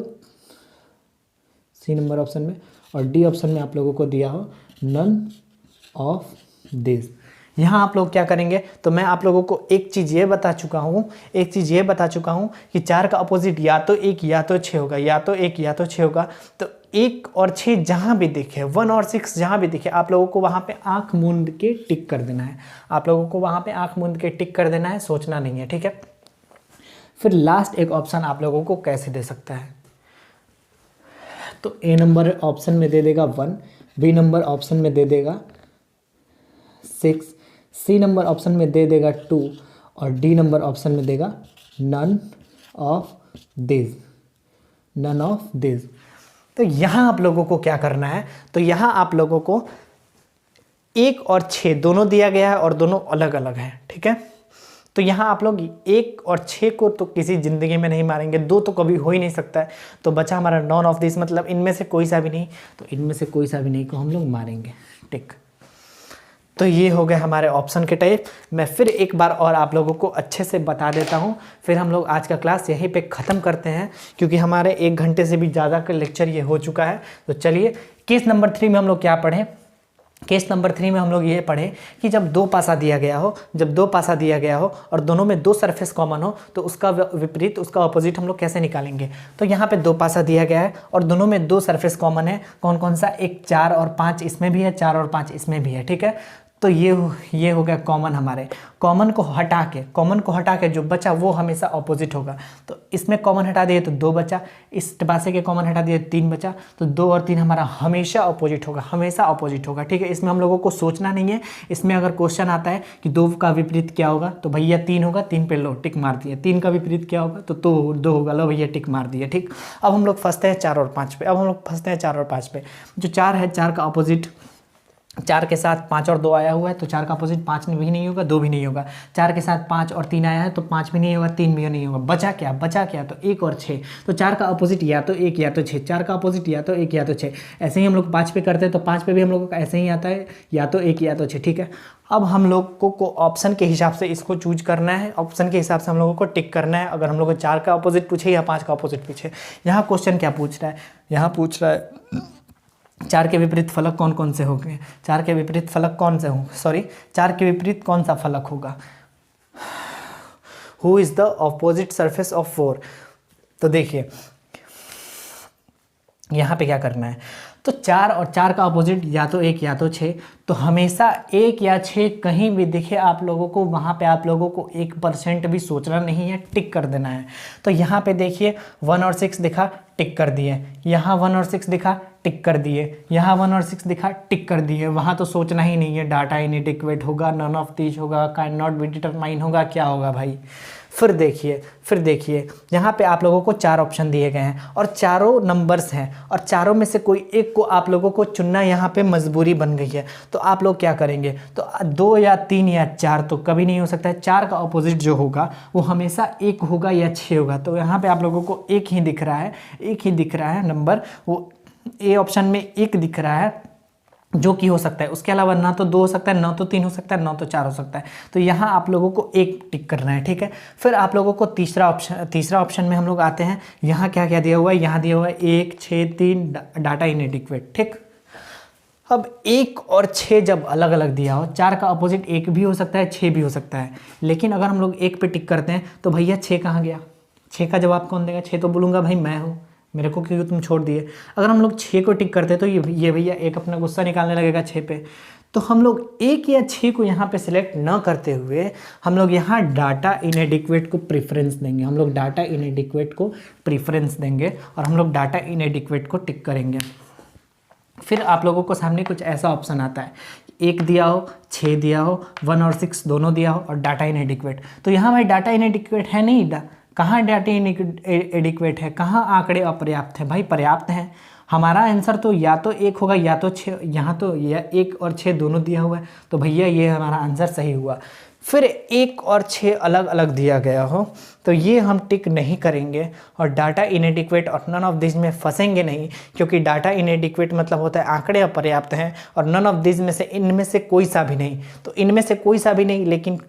सी नंबर ऑप्शन में और डी ऑप्शन में आप लोगों को दिया हो नन ऑफ दिस। यहाँ आप लोग क्या करेंगे, तो मैं आप लोगों को एक चीज़ ये बता चुका हूँ कि 4 का अपोजिट या तो 1 या तो 6 होगा, या तो 1 या तो 6 होगा। तो 1 और 6 जहाँ भी दिखे, 1 और 6 जहाँ भी दिखे, आप लोगों को वहाँ पे आँख मूंद के टिक कर देना है, आप लोगों को वहाँ पे आँख मूंद के टिक कर देना है, सोचना नहीं है, ठीक है। फिर लास्ट एक ऑप्शन आप लोगों को कैसे दे सकता है, तो ए नंबर ऑप्शन में दे देगा 1, बी नंबर ऑप्शन में दे देगा 6, सी नंबर ऑप्शन में दे देगा 2, और डी नंबर ऑप्शन में देगा none of this, none of this. तो यहाँ आप लोगों को क्या करना है, तो यहाँ आप लोगों को 1 और 6 दोनों दिया गया है और दोनों अलग अलग हैं, ठीक है। तो यहाँ आप लोग 1 और 6 को तो किसी ज़िंदगी में नहीं मारेंगे, 2 तो कभी हो ही नहीं सकता है, तो बचा हमारा नॉन ऑफ दिस, मतलब इनमें से कोई सा भी नहीं, तो इनमें से कोई सा भी नहीं को हम लोग मारेंगे, टिक। तो ये हो गए हमारे ऑप्शन के टाइप। मैं फिर एक बार और आप लोगों को अच्छे से बता देता हूँ, फिर हम लोग आज का क्लास यहीं पे ख़त्म करते हैं, क्योंकि हमारे 1 घंटे से भी ज़्यादा का लेक्चर ये हो चुका है। तो चलिए केस नंबर 3 में हम लोग क्या पढ़ें। केस नंबर 3 में हम लोग ये पढ़ें कि जब 2 पासा दिया गया हो, और दोनों में 2 सरफेस कॉमन हो, तो उसका विपरीत, उसका अपोजिट हम लोग कैसे निकालेंगे। तो यहाँ पे 2 पासा दिया गया है और दोनों में 2 सरफेस कॉमन है, कौन कौन सा, एक 4 और 5 इसमें भी है, 4 और 5 इसमें भी है, ठीक है। तो ये हो गया कॉमन हमारे। कॉमन को हटा के जो बचा वो हमेशा ऑपोजिट होगा। तो इसमें कॉमन हटा दिए तो 2 बचा, इस पासे के कॉमन हटा दिए 3 बचा, तो 2 और 3 हमारा हमेशा ऑपोजिट होगा, ठीक है। इसमें हम लोगों को सोचना नहीं है। इसमें अगर क्वेश्चन आता है कि 2 का विपरीत क्या होगा, तो भैया 3 होगा, 3 पे लो टिक मार दिए। 3 का विपरीत क्या होगा, तो 2 होगा, लो भैया टिक मार दिए, ठीक। अब हम लोग फंसते हैं 4 और 5 पे। जो 4 है, 4 का अपोजिट 4 के साथ 5 और 2 आया हुआ है तो 4 का अपोजिट 5 भी नहीं होगा, 2 भी नहीं होगा। 4 के साथ 5 और 3 आया है तो 5 भी नहीं होगा, 3 भी नहीं होगा। बचा क्या तो 1 और 6। तो 4 का अपोजिट या तो 1 या तो 6, 4 का अपोजिट या तो 1 या तो 6। ऐसे ही हम लोग 5 पे करते हैं तो 5 पे भी हम लोगों का ऐसे ही आता है, या तो 1 या तो 6। ठीक है, अब हम लोग को ऑप्शन के हिसाब से इसको चूज करना है, ऑप्शन के हिसाब से हम लोगों को टिक करना है। अगर हम लोग को 4 का अपोजिट पूछे या 5 का अपोजिट पूछे। यहाँ क्वेश्चन क्या पूछ रहा है, यहाँ पूछ रहा है 4 के विपरीत फलक कौन कौन से होंगे, 4 के विपरीत फलक कौन से होंगे, 4 के विपरीत कौन सा फलक होगा, who is the opposite surface of 4। तो देखिए यहाँ पे क्या करना है, तो 4 और 4 का अपोजिट या तो 1 या तो 6। तो हमेशा 1 या 6 कहीं भी दिखे आप लोगों को, वहाँ पे आप लोगों को 1% भी सोचना नहीं है, टिक कर देना है। तो यहाँ पे देखिए 1 और 6 दिखा, टिक कर दिए। यहाँ 1 और 6 दिखा, टिक कर दिए। यहाँ 1 और 6 दिखा, टिक कर दिए। वहाँ तो सोचना ही नहीं है, डाटा इनएडिक्वेट होगा, नन ऑफ दीज होगा, कैन नॉट बी डिटरमाइन होगा, क्या होगा भाई। फिर देखिए यहाँ पे आप लोगों को 4 ऑप्शन दिए गए हैं और चारों नंबर्स हैं और चारों में से कोई एक को आप लोगों को चुनना यहाँ पे मजबूरी बन गई है। तो आप लोग क्या करेंगे, तो 2 या 3 या 4 तो कभी नहीं हो सकता है। 4 का अपोजिट जो होगा वो हमेशा 1 होगा या 6 होगा। तो यहाँ पे आप लोगों को 1 ही दिख रहा है, नंबर, वो ए ऑप्शन में 1 दिख रहा है जो कि हो सकता है। उसके अलावा ना तो 2 हो सकता है, ना तो 3 हो सकता है, ना तो 4 हो सकता है। तो यहाँ आप लोगों को 1 टिक करना है। ठीक है, फिर आप लोगों को तीसरा ऑप्शन में हम लोग आते हैं। यहाँ क्या क्या दिया हुआ है, यहाँ दिया हुआ है 1, 6, 3 डाटा इनएडिक्वेट। ठीक, अब 1 और 6 जब अलग अलग दिया हो, 4 का अपोजिट 1 भी हो सकता है, 6 भी हो सकता है। लेकिन अगर हम लोग 1 पे टिक करते हैं तो भैया 6 कहाँ गया, 6 का जवाब कौन देगा, 6 तो बोलूँगा भाई मैं हूँ, मेरे को क्यों तुम छोड़ दिए। अगर हम लोग 6 को टिक करते तो ये भैया 1 अपना गुस्सा निकालने लगेगा 6 पे। तो हम लोग 1 या 6 को यहाँ पे सिलेक्ट न करते हुए हम लोग यहाँ डाटा इनएडिक्वेट को प्रेफरेंस देंगे। हम लोग डाटा इनएडिक्वेट को प्रेफरेंस देंगे और हम लोग डाटा इनएडिक्वेट को टिक करेंगे। फिर आप लोगों को सामने कुछ ऐसा ऑप्शन आता है, 1 दिया हो, 6 दिया हो, 1 और 6 दोनों दिया हो और डाटा इनएडिक्वेट। तो यहाँ भाई डाटा इनएडिक्वेट है नहीं, कहाँ डाटा इनएडिक्वेट है, कहाँ आंकड़े अपर्याप्त है, भाई पर्याप्त है। हमारा आंसर तो या तो 1 होगा या तो 6। यहाँ तो या 1 और 6 दोनों दिया हुआ है, तो भैया ये हमारा आंसर सही हुआ। फिर 1 और 6 अलग अलग दिया गया हो तो ये हम टिक नहीं करेंगे और डाटा इनएडिक्वेट और नन ऑफ दिस में फंसेंगे नहीं, क्योंकि डाटा इनएडिक्वेट मतलब होता है आंकड़े अपर्याप्त हैं और नन ऑफ दिस में से इनमें से कोई सा भी नहीं। तो इनमें से कोई सा भी नहीं, लेकिन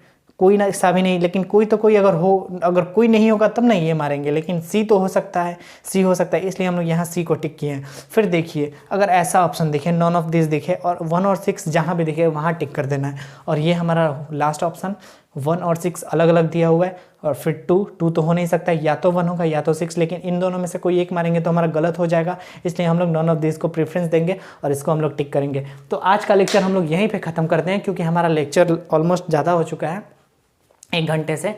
कोई ना सा भी नहीं, लेकिन कोई तो कोई अगर हो, अगर कोई नहीं होगा तब नहीं ये मारेंगे, लेकिन सी तो हो सकता है, सी हो सकता है, इसलिए हम लोग यहाँ सी को टिक किए हैं। फिर देखिए अगर ऐसा ऑप्शन दिखे, नॉन ऑफ दिस दिखे और 1 और 6 जहाँ भी दिखे वहाँ टिक कर देना है। और ये हमारा लास्ट ऑप्शन 1 और 6 अलग अलग दिया हुआ है। और फिर 2 तो हो नहीं सकता, या तो 1 होगा या तो 6, लेकिन इन दोनों में से कोई एक मारेंगे तो हमारा गलत हो जाएगा, इसलिए हम लोग नॉन ऑफ दिस को प्रेफरेंस देंगे और इसको हम लोग टिक करेंगे। तो आज का लेक्चर हम लोग यहीं पे ख़त्म करते हैं, क्योंकि हमारा लेक्चर ऑलमोस्ट ज़्यादा हो चुका है 1 घंटे से।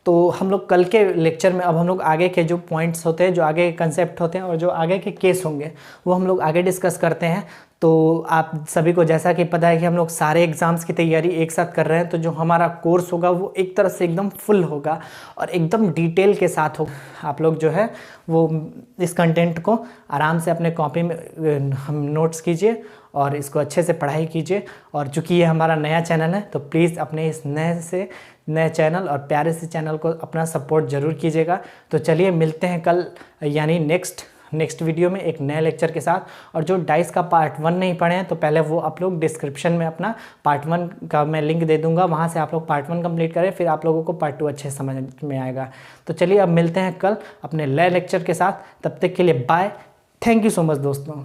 तो हम लोग कल के लेक्चर में अब हम लोग आगे के जो पॉइंट्स होते हैं, जो आगे के कंसेप्ट होते हैं और जो आगे के केस होंगे वो हम लोग आगे डिस्कस करते हैं। तो आप सभी को जैसा कि पता है कि हम लोग सारे एग्ज़ाम्स की तैयारी एक साथ कर रहे हैं, तो जो हमारा कोर्स होगा वो एक तरह से एकदम फुल होगा और एकदम डिटेल के साथ होगा। आप लोग जो है वो इस कंटेंट को आराम से अपने कॉपी में हम नोट्स कीजिए और इसको अच्छे से पढ़ाई कीजिए। और चूँकि ये हमारा नया चैनल है तो प्लीज़ अपने इस नए चैनल और प्यारे से चैनल को अपना सपोर्ट ज़रूर कीजिएगा। तो चलिए मिलते हैं कल, यानी नेक्स्ट वीडियो में एक नए लेक्चर के साथ। और जो डाइस का पार्ट 1 नहीं पढ़े हैं तो पहले वो आप लोग डिस्क्रिप्शन में अपना पार्ट 1 का मैं लिंक दे दूंगा, वहाँ से आप लोग पार्ट 1 कंप्लीट करें, फिर आप लोगों को पार्ट 2 अच्छे समझ में आएगा। तो चलिए अब मिलते हैं कल अपने नए लेक्चर के साथ, तब तक के लिए bye. Thank you so much दोस्तों।